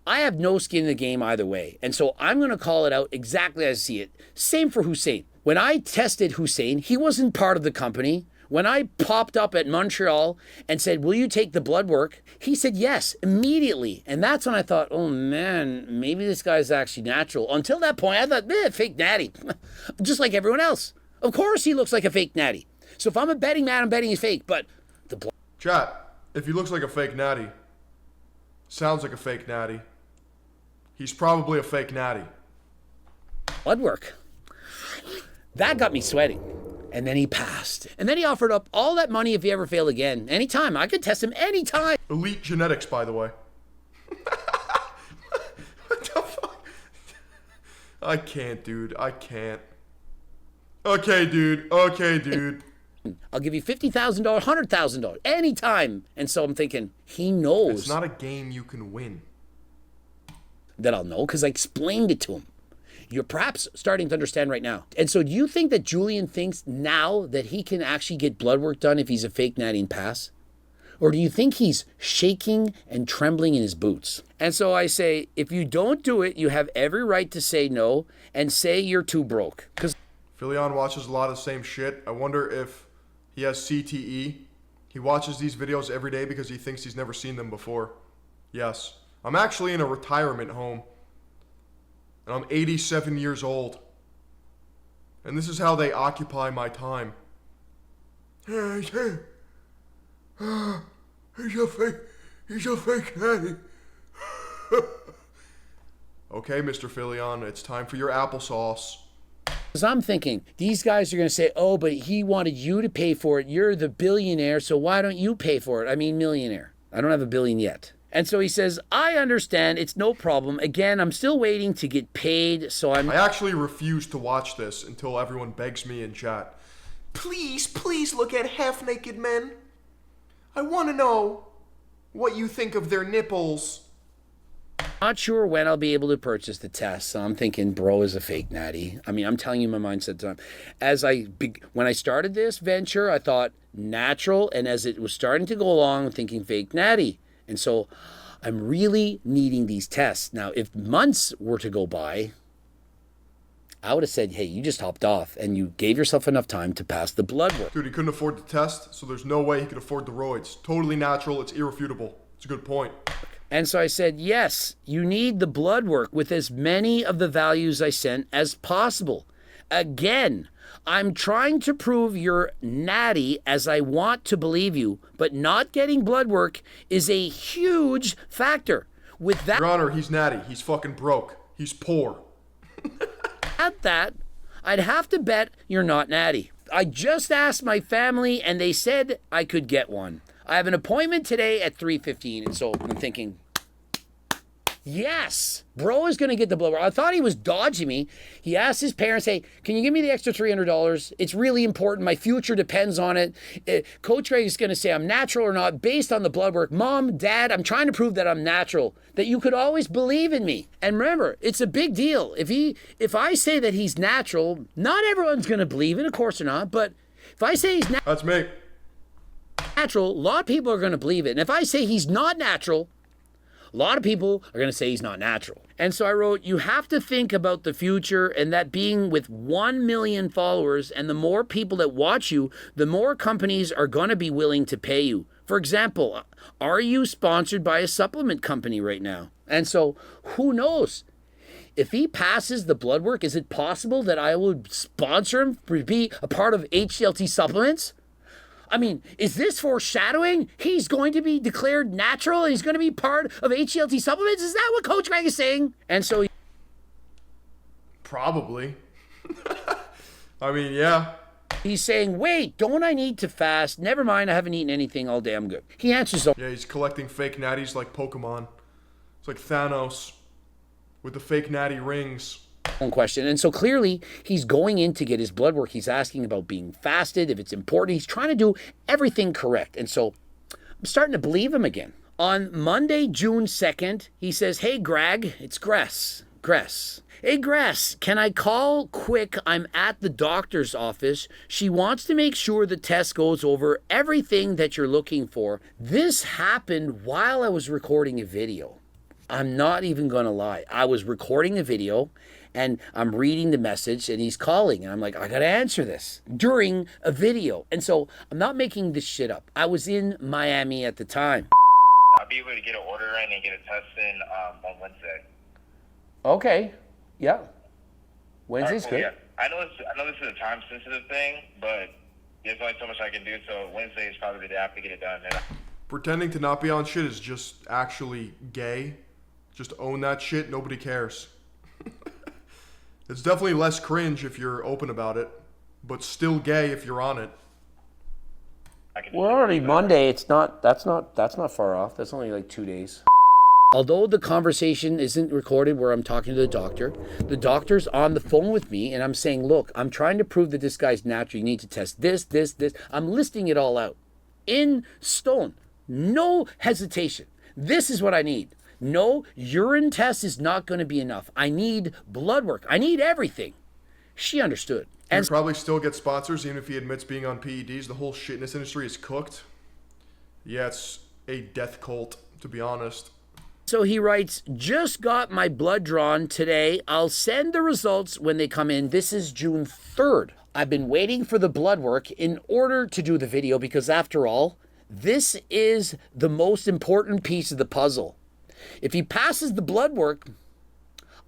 I have no skin in the game either way. And so I'm going to call it out exactly as I see it. Same for Hussein. When I tested Hussein, he wasn't part of the company. When I popped up at Montreal and said, will you take the blood work? He said yes, immediately. And that's when I thought, oh man, maybe this guy's actually natural. Until that point, I thought, fake Natty. Just like everyone else. Of course he looks like a fake Natty. So if I'm a betting man, I'm betting he's fake. But the blood... Chat, if he looks like a fake Natty, sounds like a fake Natty, he's probably a fake Natty. blood work. That got me sweating. And then he passed. And then he offered up all that money if he ever failed again. Anytime. I could test him anytime. Elite genetics, by the way. What the fuck? I can't, dude. I can't. Okay, dude. Okay, dude. I'll give you $50,000, $100,000, anytime. And so I'm thinking, he knows. It's not a game you can win. That I'll know because I explained it to him. You're perhaps starting to understand right now. And so do you think that Julian thinks now that he can actually get blood work done if he's a fake Natty and pass? Or do you think he's shaking and trembling in his boots? And so I say, if you don't do it, you have every right to say no and say you're too broke. Because Philion watches a lot of the same shit. I wonder if he has CTE. He watches these videos every day because he thinks he's never seen them before. Yes. I'm actually in a retirement home. And I'm 87 years old. And this is how they occupy my time. He's a fake Natty. Okay, Mr. Philion, it's time for your applesauce. I'm thinking, these guys are going to say, oh, but he wanted you to pay for it. You're the billionaire, so why don't you pay for it? I mean, millionaire. I don't have $1 billion yet. And so he says, I understand. It's no problem. Again, I'm still waiting to get paid, so I actually refuse to watch this until everyone begs me in chat. Please, please look at half-naked men. I want to know what you think of their nipples. not sure when I'll be able to purchase the test. So I'm thinking, bro is a fake Natty. I mean, I'm telling you my mindset time. When I started this venture, I thought natural. And as it was starting to go along, I'm thinking fake Natty. And so I'm really needing these tests. Now, if months were to go by, I would have said, hey, you just hopped off and you gave yourself enough time to pass the blood work. Dude, he couldn't afford the test, so there's no way he could afford the roids. Totally natural. It's irrefutable. It's a good point. And so I said, yes, you need the blood work with as many of the values I sent as possible. Again, I'm trying to prove you're natty as I want to believe you, but not getting blood work is a huge factor. With that, Your Honor, he's natty. He's fucking broke. He's poor. at that, I'd have to bet you're not natty. I just asked my family and they said I could get one. I have an appointment today at 3:15, and so I'm thinking, yes, bro is going to get the blood work. I thought he was dodging me. He asked his parents, hey, can you give me the extra $300? It's really important. My future depends on it. Coach Greg is going to say I'm natural or not based on the blood work. Mom, Dad, I'm trying to prove that I'm natural, that you could always believe in me. And remember, it's a big deal. If I say that he's natural, not everyone's going to believe it, of course they're not, but if I say he's That's me. natural, a lot of people are going to believe it. And if I say he's not natural, a lot of people are going to say he's not natural. And so I wrote, you have to think about the future and that being with 1 million followers and the more people that watch you, the more companies are going to be willing to pay you. For example, are you sponsored by a supplement company right now? And so who knows? If he passes the blood work, is it possible that I would sponsor him to be a part of HLT supplements? I mean, is this foreshadowing? He's going to be declared natural and he's going to be part of HLT supplements? Is that what Coach Greg is saying? And so Probably. I mean, yeah. he's saying, wait, don't I need to fast? Never mind, I haven't eaten anything all day, I'm good. He answers, Yeah, he's collecting fake natties like Pokemon. It's like Thanos with the fake natty rings. question. And so clearly he's going in to get his blood work. He's asking about being fasted, if it's important. He's trying to do everything correct. And so I'm starting to believe him again. On Monday, June 2nd, he says, "Hey, Greg, it's Gress. Hey, Gress, can I call quick? I'm at the doctor's office. She wants to make sure the test goes over everything that you're looking for." This happened while I was recording a video. I'm not even going to lie. I was recording a video and I'm reading the message and he's calling and I'm like, I got to answer this during a video. And so I'm not making this shit up. I was in Miami at the time. I'll be able to get an order in and get a test in on Wednesday. Okay. Yeah. Wednesday's All right, good. Yeah. I know this is a time sensitive thing, but there's only so much I can do. So Wednesday is probably the day I have to get it done. And Pretending to not be on shit is just actually gay. Just own that shit. Nobody cares. It's definitely less cringe if you're open about it, but still gay if you're on it. We're already Monday. That's not far off. That's only like 2 days. Although the conversation isn't recorded where I'm talking to the doctor's on the phone with me and I'm saying, look, I'm trying to prove that this guy's natural. You need to test this. I'm listing it all out in stone. No hesitation. This is what I need. No, urine test is not going to be enough. I need blood work. I need everything. She understood. And he'd probably still get sponsors even if he admits being on PEDs. The whole shit in this industry is cooked. Yeah, it's a death cult, to be honest. So he writes, just got my blood drawn today. I'll send the results when they come in. This is June 3rd. I've been waiting for the blood work in order to do the video because after all, this is the most important piece of the puzzle. If he passes the blood work,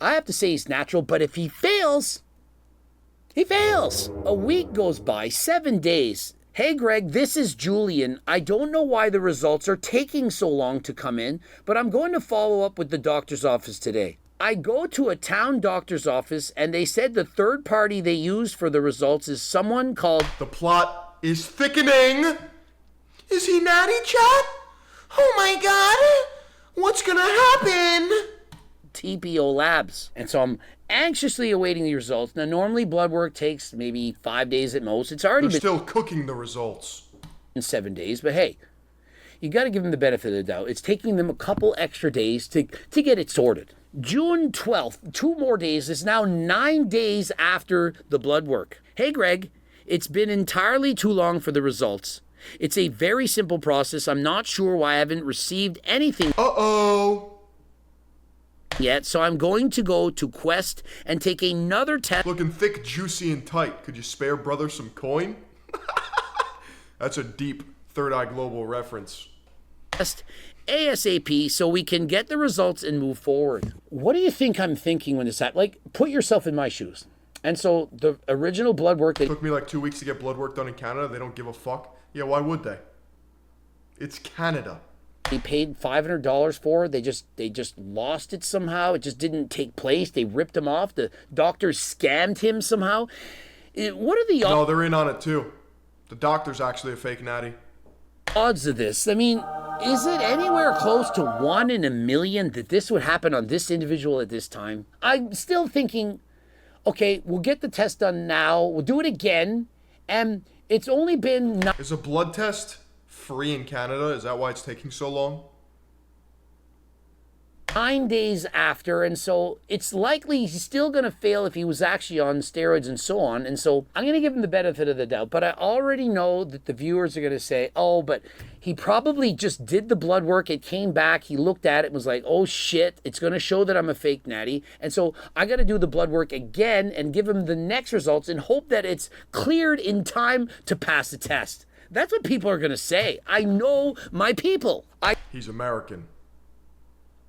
I have to say he's natural, but if he fails, he fails. A week goes by, 7 days. Hey, Greg, this is Julian. I don't know why the results are taking so long to come in, but I'm going to follow up with the doctor's office today. I go to a town doctor's office and they said the third party they used for the results is someone called... The plot is thickening. Is he Natty, chat? Oh my god! What's gonna happen? TPO Labs. And so I'm anxiously awaiting the results. Now, normally blood work takes maybe 5 days at most. It's already They're been still cooking the results. in 7 days, but hey, you got to give them the benefit of the doubt. It's taking them a couple extra days to get it sorted. June 12th, 2 more days. It's now 9 days after the blood work. Hey, Greg, it's been entirely too long for the results. It's a very simple process. I'm not sure why I haven't received anything yet, so I'm going to go to Quest and take another test. Looking thick, juicy, and tight. Could you spare brother some coin? That's a deep Third Eye Global reference. ASAP so we can get the results and move forward. What do you think I'm thinking when this happens? Like, put yourself in my shoes. And so the original blood work... It took me like 2 weeks to get blood work done in Canada. They don't give a fuck. Yeah, why would they? It's Canada. They paid $500 for it. They just lost it somehow. It just didn't take place. They ripped him off. The doctors scammed him somehow. What are the odds? No, they're in on it too. The doctor's actually a fake Natty. Odds of this? I mean, is it anywhere close to 1 in a million that this would happen on this individual at this time? I'm still thinking, okay, we'll get the test done now. We'll do it again. And it's only been... Is a blood test free in Canada? Is that why it's taking so long? 9 days after, and so it's likely he's still going to fail if he was actually on steroids and so on. And so I'm going to give him the benefit of the doubt, but I already know that the viewers are going to say, oh, but he probably just did the blood work. It came back. He looked at it and was like, oh shit, it's going to show that I'm a fake Natty. And so I got to do the blood work again and give him the next results and hope that it's cleared in time to pass the test. That's what people are going to say. I know my people. He's American.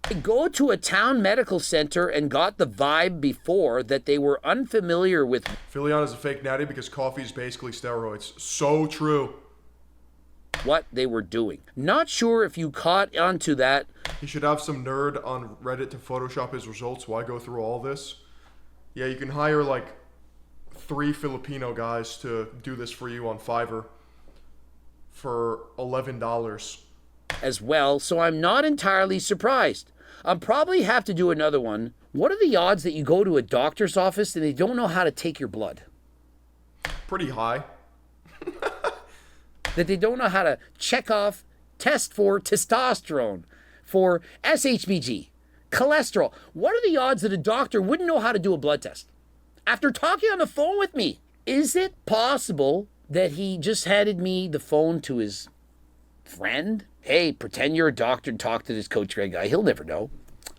I go to a town medical center and got the vibe before that they were unfamiliar with Philion is a fake Natty because coffee is basically steroids. So true. what they were doing. Not sure if you caught onto that. He should have some nerd on Reddit to Photoshop his results. Why go through all this? Yeah, you can hire like 3 Filipino guys to do this for you on Fiverr for $11. As well, so I'm not entirely surprised. I'll probably have to do another one. What are the odds that you go to a doctor's office and they don't know how to take your blood? Pretty high. That they don't know how to check off, test for testosterone, for SHBG, cholesterol. What are the odds that a doctor wouldn't know how to do a blood test? After talking on the phone with me, is it possible that he just handed me the phone to his friend? Hey, pretend you're a doctor and talk to this Coach Greg guy. He'll never know.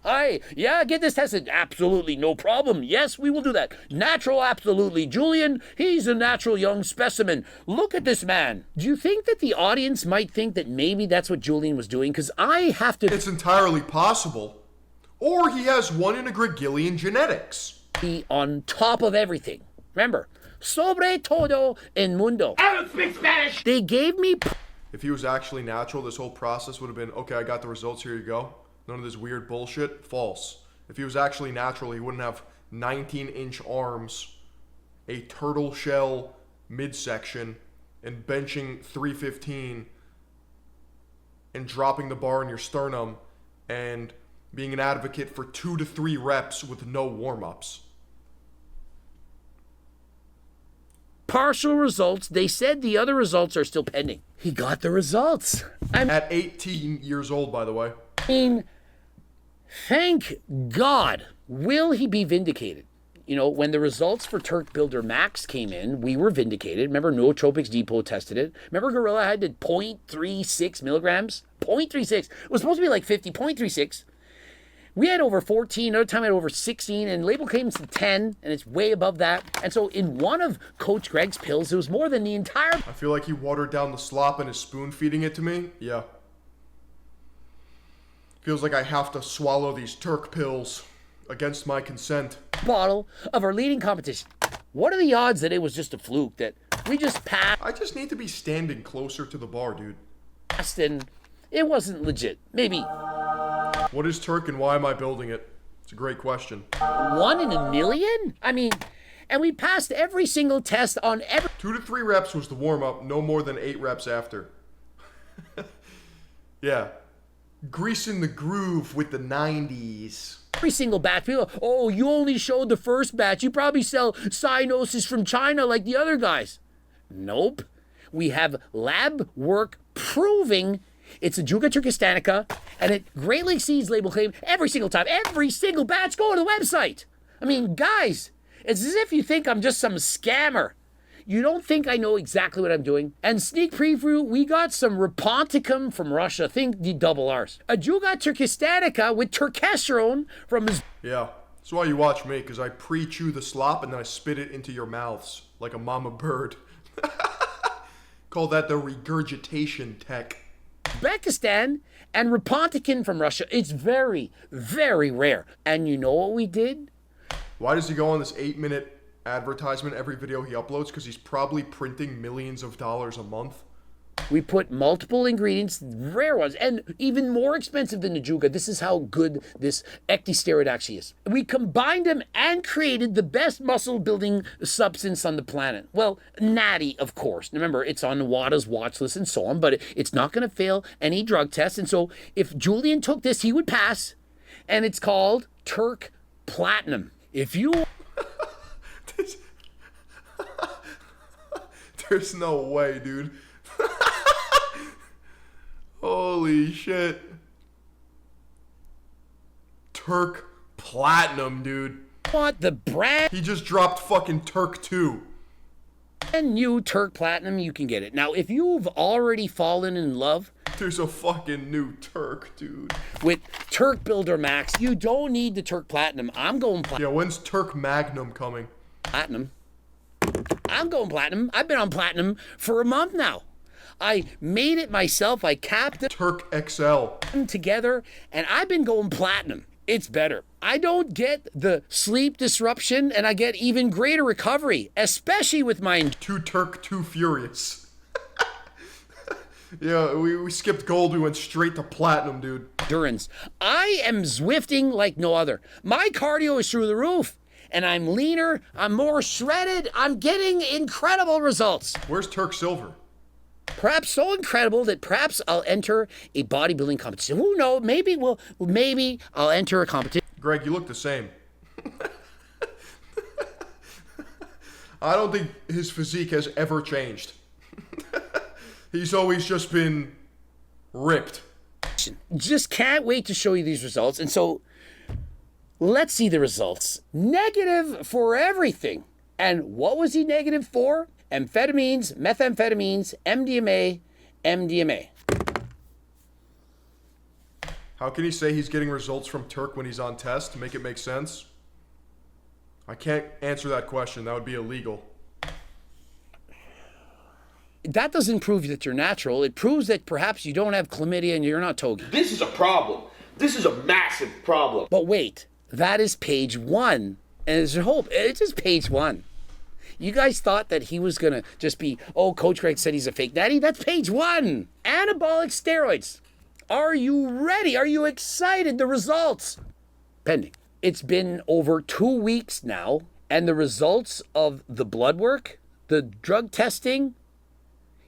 Hi, yeah, get this tested. Absolutely, no problem. Yes, we will do that. Natural, absolutely. Julian, he's a natural young specimen. Look at this man. Do you think that the audience might think that maybe that's what Julian was doing? Because I have to It's entirely possible. Or he has one in a Gregillian genetics. be on top of everything. Remember, sobre todo en mundo. I don't speak Spanish. They gave me... If he was actually natural, this whole process would have been, okay, I got the results, here you go. None of this weird bullshit. False. If he was actually natural, he wouldn't have 19-inch arms, a turtle shell midsection, and benching 315, and dropping the bar in your sternum, and being an advocate for 2 to 3 reps with no warm-ups. partial results. They said the other results are still pending. He got the results. At 18 years old, by the way. I mean, thank God. Will he be vindicated? You know, when the results for Turk Builder Max came in, we were vindicated. Remember, Nootropics Depot tested it. Remember, Gorilla had 0.36 milligrams? 0.36. It was supposed to be like 50, 0.36. We had over 14, another time I had over 16, and label claims to 10, and it's way above that. And so in one of Coach Greg's pills, it was more than the entire... I feel like he watered down the slop and is spoon feeding it to me. Yeah. Feels like I have to swallow these Turk pills against my consent. bottle of our leading competition. What are the odds that it was just a fluke, that we just I just need to be standing closer to the bar, dude. passed and it wasn't legit? Maybe What is Turk and why am I building it? It's a great question. 1 in a million? I mean, and we passed every single test on every 2 to 3 reps was the warm-up, no more than 8 reps after. Yeah. Greasing the groove with the 90s. single batch. People, oh, you only showed the first batch. You probably sell cyanosis from China like the other guys. Nope. We have lab work proving it's a Juga turkistanica, and it greatly exceeds label claim every single time. Every single batch, go to the website. I mean, guys, it's as if you think I'm just some scammer. You don't think I know exactly what I'm doing? And sneak preview, we got some Raponticum from Russia. Think the double R's. A Juga turkistanica with turkesterone from his... Yeah. That's why you watch me, because I pre-chew the slop and then I spit it into your mouths like a mama bird. Call that the regurgitation tech. Uzbekistan and Raponticum from Russia. It's very, very rare. And you know what we did? Why does he go on this 8-minute advertisement every video he uploads? Because he's probably printing millions of dollars a month. We put multiple ingredients, rare ones, and even more expensive than the Juga. This is how good this ecdysteroid actually is. We combined them and created the best muscle building substance on the planet. Well, Natty, of course. Remember, it's on WADA's watch list and so on, but it's not going to fail any drug test. And so if Julian took this, he would pass. And it's called Turk Platinum. If you... There's no way, dude. Holy shit. Turk Platinum, dude. want the brand He just dropped fucking Turk 2. new Turk Platinum, you can get it. Now, if you've already fallen in love There's a fucking new Turk, dude. with Turk Builder Max, you don't need the Turk Platinum. I'm going Yeah, when's Turk Magnum coming? platinum. I'm going platinum. I've been on platinum for a month now. I made it myself. I capped Turk XL. them together, and I've been going platinum. It's better. I don't get the sleep disruption, and I get even greater recovery, especially with my 2 Turk, 2 Furious. Yeah, we skipped gold. We went straight to platinum, dude. endurance. I am zwifting like no other. My cardio is through the roof, and I'm leaner. I'm more shredded. I'm getting incredible results. Where's Turk Silver? Perhaps so incredible that perhaps I'll enter a bodybuilding competition. Who knows? Maybe I'll enter a competition. Greg, you look the same. I don't think his physique has ever changed. He's always just been ripped. Just can't wait to show you these results. And so let's see the results. Negative for everything. And what was he negative for? Amphetamines, methamphetamines, MDMA. How can he say he's getting results from Turk when he's on test to make it make sense? I can't answer that question. That would be illegal. That doesn't prove that you're natural. It proves that perhaps you don't have chlamydia and you're not togi. This is a problem. This is a massive problem. But wait, that is page 1. And there's hope. It's just page 1. You guys thought that he was going to just be, oh, Coach Greg said he's a fake Natty? That's page 1. Anabolic steroids. Are you ready? Are you excited? The results. Pending. It's been over 2 weeks now, and the results of the blood work, the drug testing,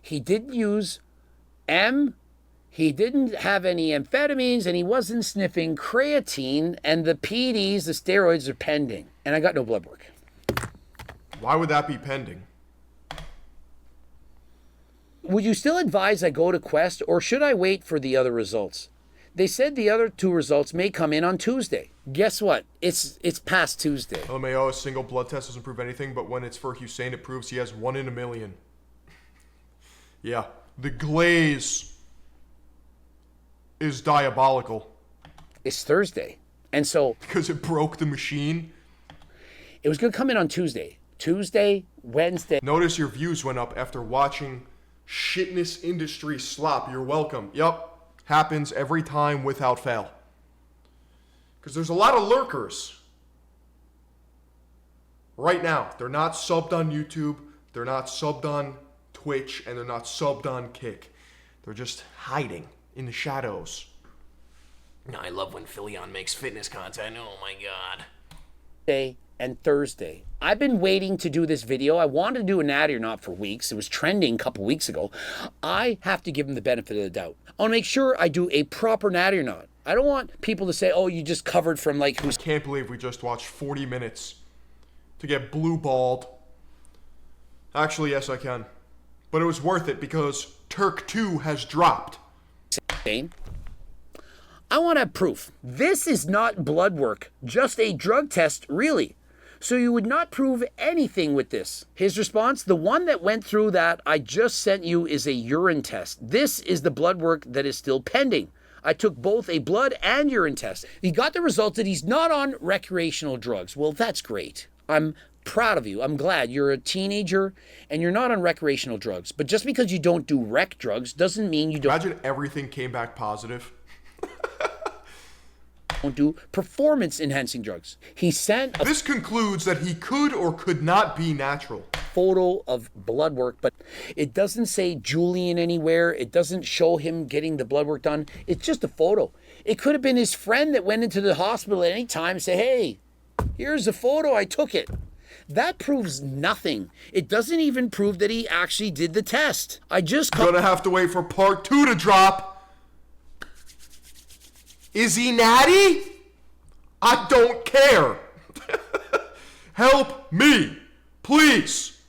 he didn't use he didn't have any amphetamines, and he wasn't sniffing creatine, and the PEDs, the steroids, are pending. And I got no blood work. Why would that be pending? Would you still advise I go to Quest, or should I wait for the other results? They said the other 2 results may come in on Tuesday. Guess what? It's past Tuesday. LMAO, a single blood test doesn't prove anything, but when it's for Hussein, it proves he has 1 in a million. Yeah, the glaze is diabolical. It's Thursday. And so Because it broke the machine. it was going to come in on Tuesday. Tuesday, Wednesday. Notice your views went up after watching shitness industry slop. You're welcome. Yup. Happens every time without fail. Because there's a lot of lurkers. Right now. They're not subbed on YouTube. They're not subbed on Twitch. And they're not subbed on Kick. They're just hiding in the shadows. I love when Philion makes fitness content. Oh my god. And Thursday. I've been waiting to do this video. I wanted to do a Natty or not for weeks. It was trending a couple weeks ago. I have to give him the benefit of the doubt. I want to make sure I do a proper Natty or not. I don't want people to say, oh, you just covered from like who's. Can't believe we just watched 40 minutes to get blue balled. Actually, yes, I can. But it was worth it because Turk 2 has dropped. I want to have proof. This is not blood work, just a drug test, really. So you would not prove anything with this. His response, the one that went through that I just sent you is a urine test. This is the blood work that is still pending. I took both a blood and urine test. He got the result that he's not on recreational drugs. Well, that's great. I'm proud of you. I'm glad you're a teenager and you're not on recreational drugs. But just because you don't do rec drugs doesn't mean you don't. Imagine everything came back positive. Don't do performance-enhancing drugs. He sent a This concludes that he could or could not be natural. photo of blood work, but it doesn't say Julian anywhere. It doesn't show him getting the blood work done. It's just a photo. It could have been his friend that went into the hospital at any time and say, hey, here's a photo, I took it. That proves nothing. It doesn't even prove that he actually did the test. I just Gonna have to wait for part 2 to drop. Is he natty? I don't care. Help me, please.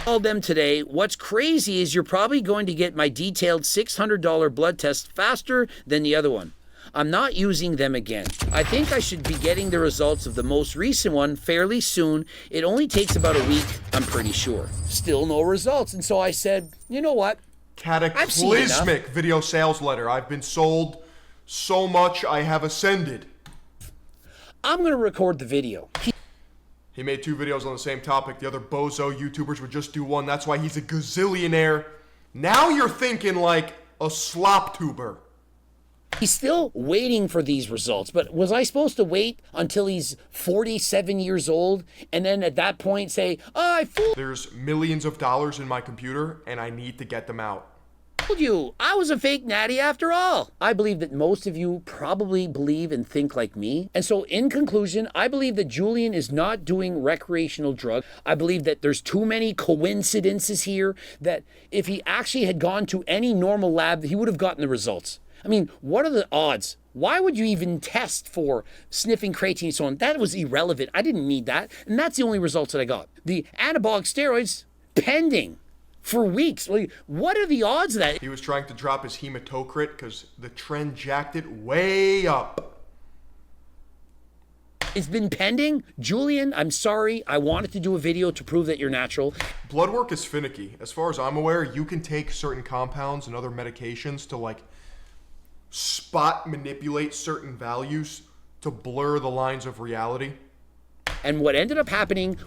called them today. What's crazy is you're probably going to get my detailed $600 blood test faster than the other one. I'm not using them again. I think I should be getting the results of the most recent one fairly soon. It only takes about a week, I'm pretty sure. Still no results. And so I said, you know what? Cataclysmic video sales letter. I've been sold so much I have ascended. I'm going to record the video. He made 2 videos on the same topic. The other bozo YouTubers would just do one. That's why he's a gazillionaire. Now you're thinking like a slop tuber. He's still waiting for these results, but was I supposed to wait until he's 47 years old and then at that point say, oh, I fooled? There's millions of dollars in my computer and I need to get them out. told you, I was a fake natty after all. I believe that most of you probably believe and think like me. And so in conclusion, I believe that Julian is not doing recreational drugs. I believe that there's too many coincidences here, that if he actually had gone to any normal lab, he would have gotten the results. I mean, what are the odds? Why would you even test for sniffing creatine and so on? That was irrelevant. I didn't need that. And that's the only results that I got. The anabolic steroids, pending for weeks. Like, what are the odds of that? He was trying to drop his hematocrit because the trend jacked it way up. It's been pending. Julian, I'm sorry. I wanted to do a video to prove that you're natural. Blood work is finicky. As far as I'm aware, you can take certain compounds and other medications to like spot manipulate certain values to blur the lines of reality. And what ended up happening,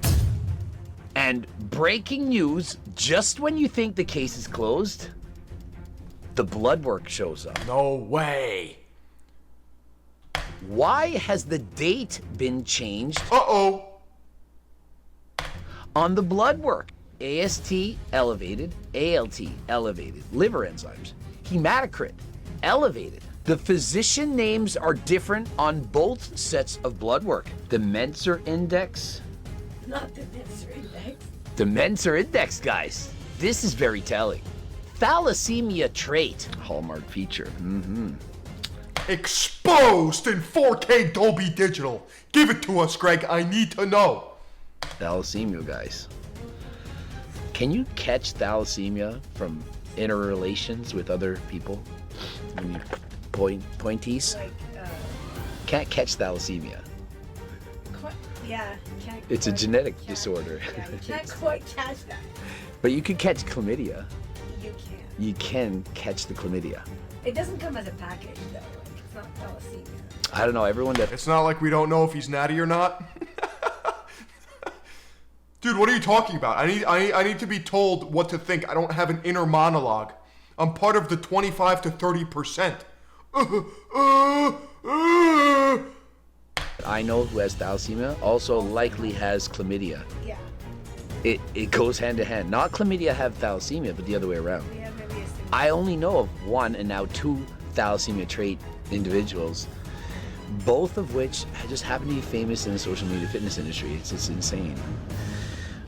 and breaking news, just when you think the case is closed, the blood work shows up. No way. Why has the date been changed Uh-oh. on the blood work? AST elevated, ALT elevated, liver enzymes, hematocrit elevated. The physician names are different on both sets of blood work. The Menser index. Not the Menser index. The Menser index, guys. This is very telling. Thalassemia trait. Hallmark feature. Exposed in 4K Dolby Digital. Give it to us, Greg. I need to know. Thalassemia, guys. Can you catch thalassemia from interrelations with other people? When you pointies? Like, Can't catch thalassemia. yeah, can't It's a quite genetic catch- disorder. Yeah, you can't quite catch that. But you can catch chlamydia. You can. You can catch the chlamydia. It doesn't come as a package though. Like, it's not thalassemia. I don't know, everyone that... It's not like we don't know if he's natty or not. Dude, what are you talking about? I need to be told what to think. I don't have an inner monologue. I'm part of the 25 to 30%. I know who has thalassemia also likely has chlamydia. Yeah. It goes hand to hand. Not chlamydia have thalassemia, but the other way around. Yeah, maybe it's the I only know of one and now two thalassemia trait individuals, both of which just happen to be famous in the social media fitness industry. It's just insane.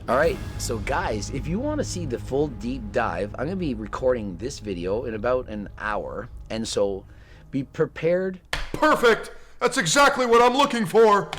All right, so guys, if you want to see the full deep dive, I'm going to be recording this video in about an hour, and so be prepared. Perfect. That's exactly what I'm looking for.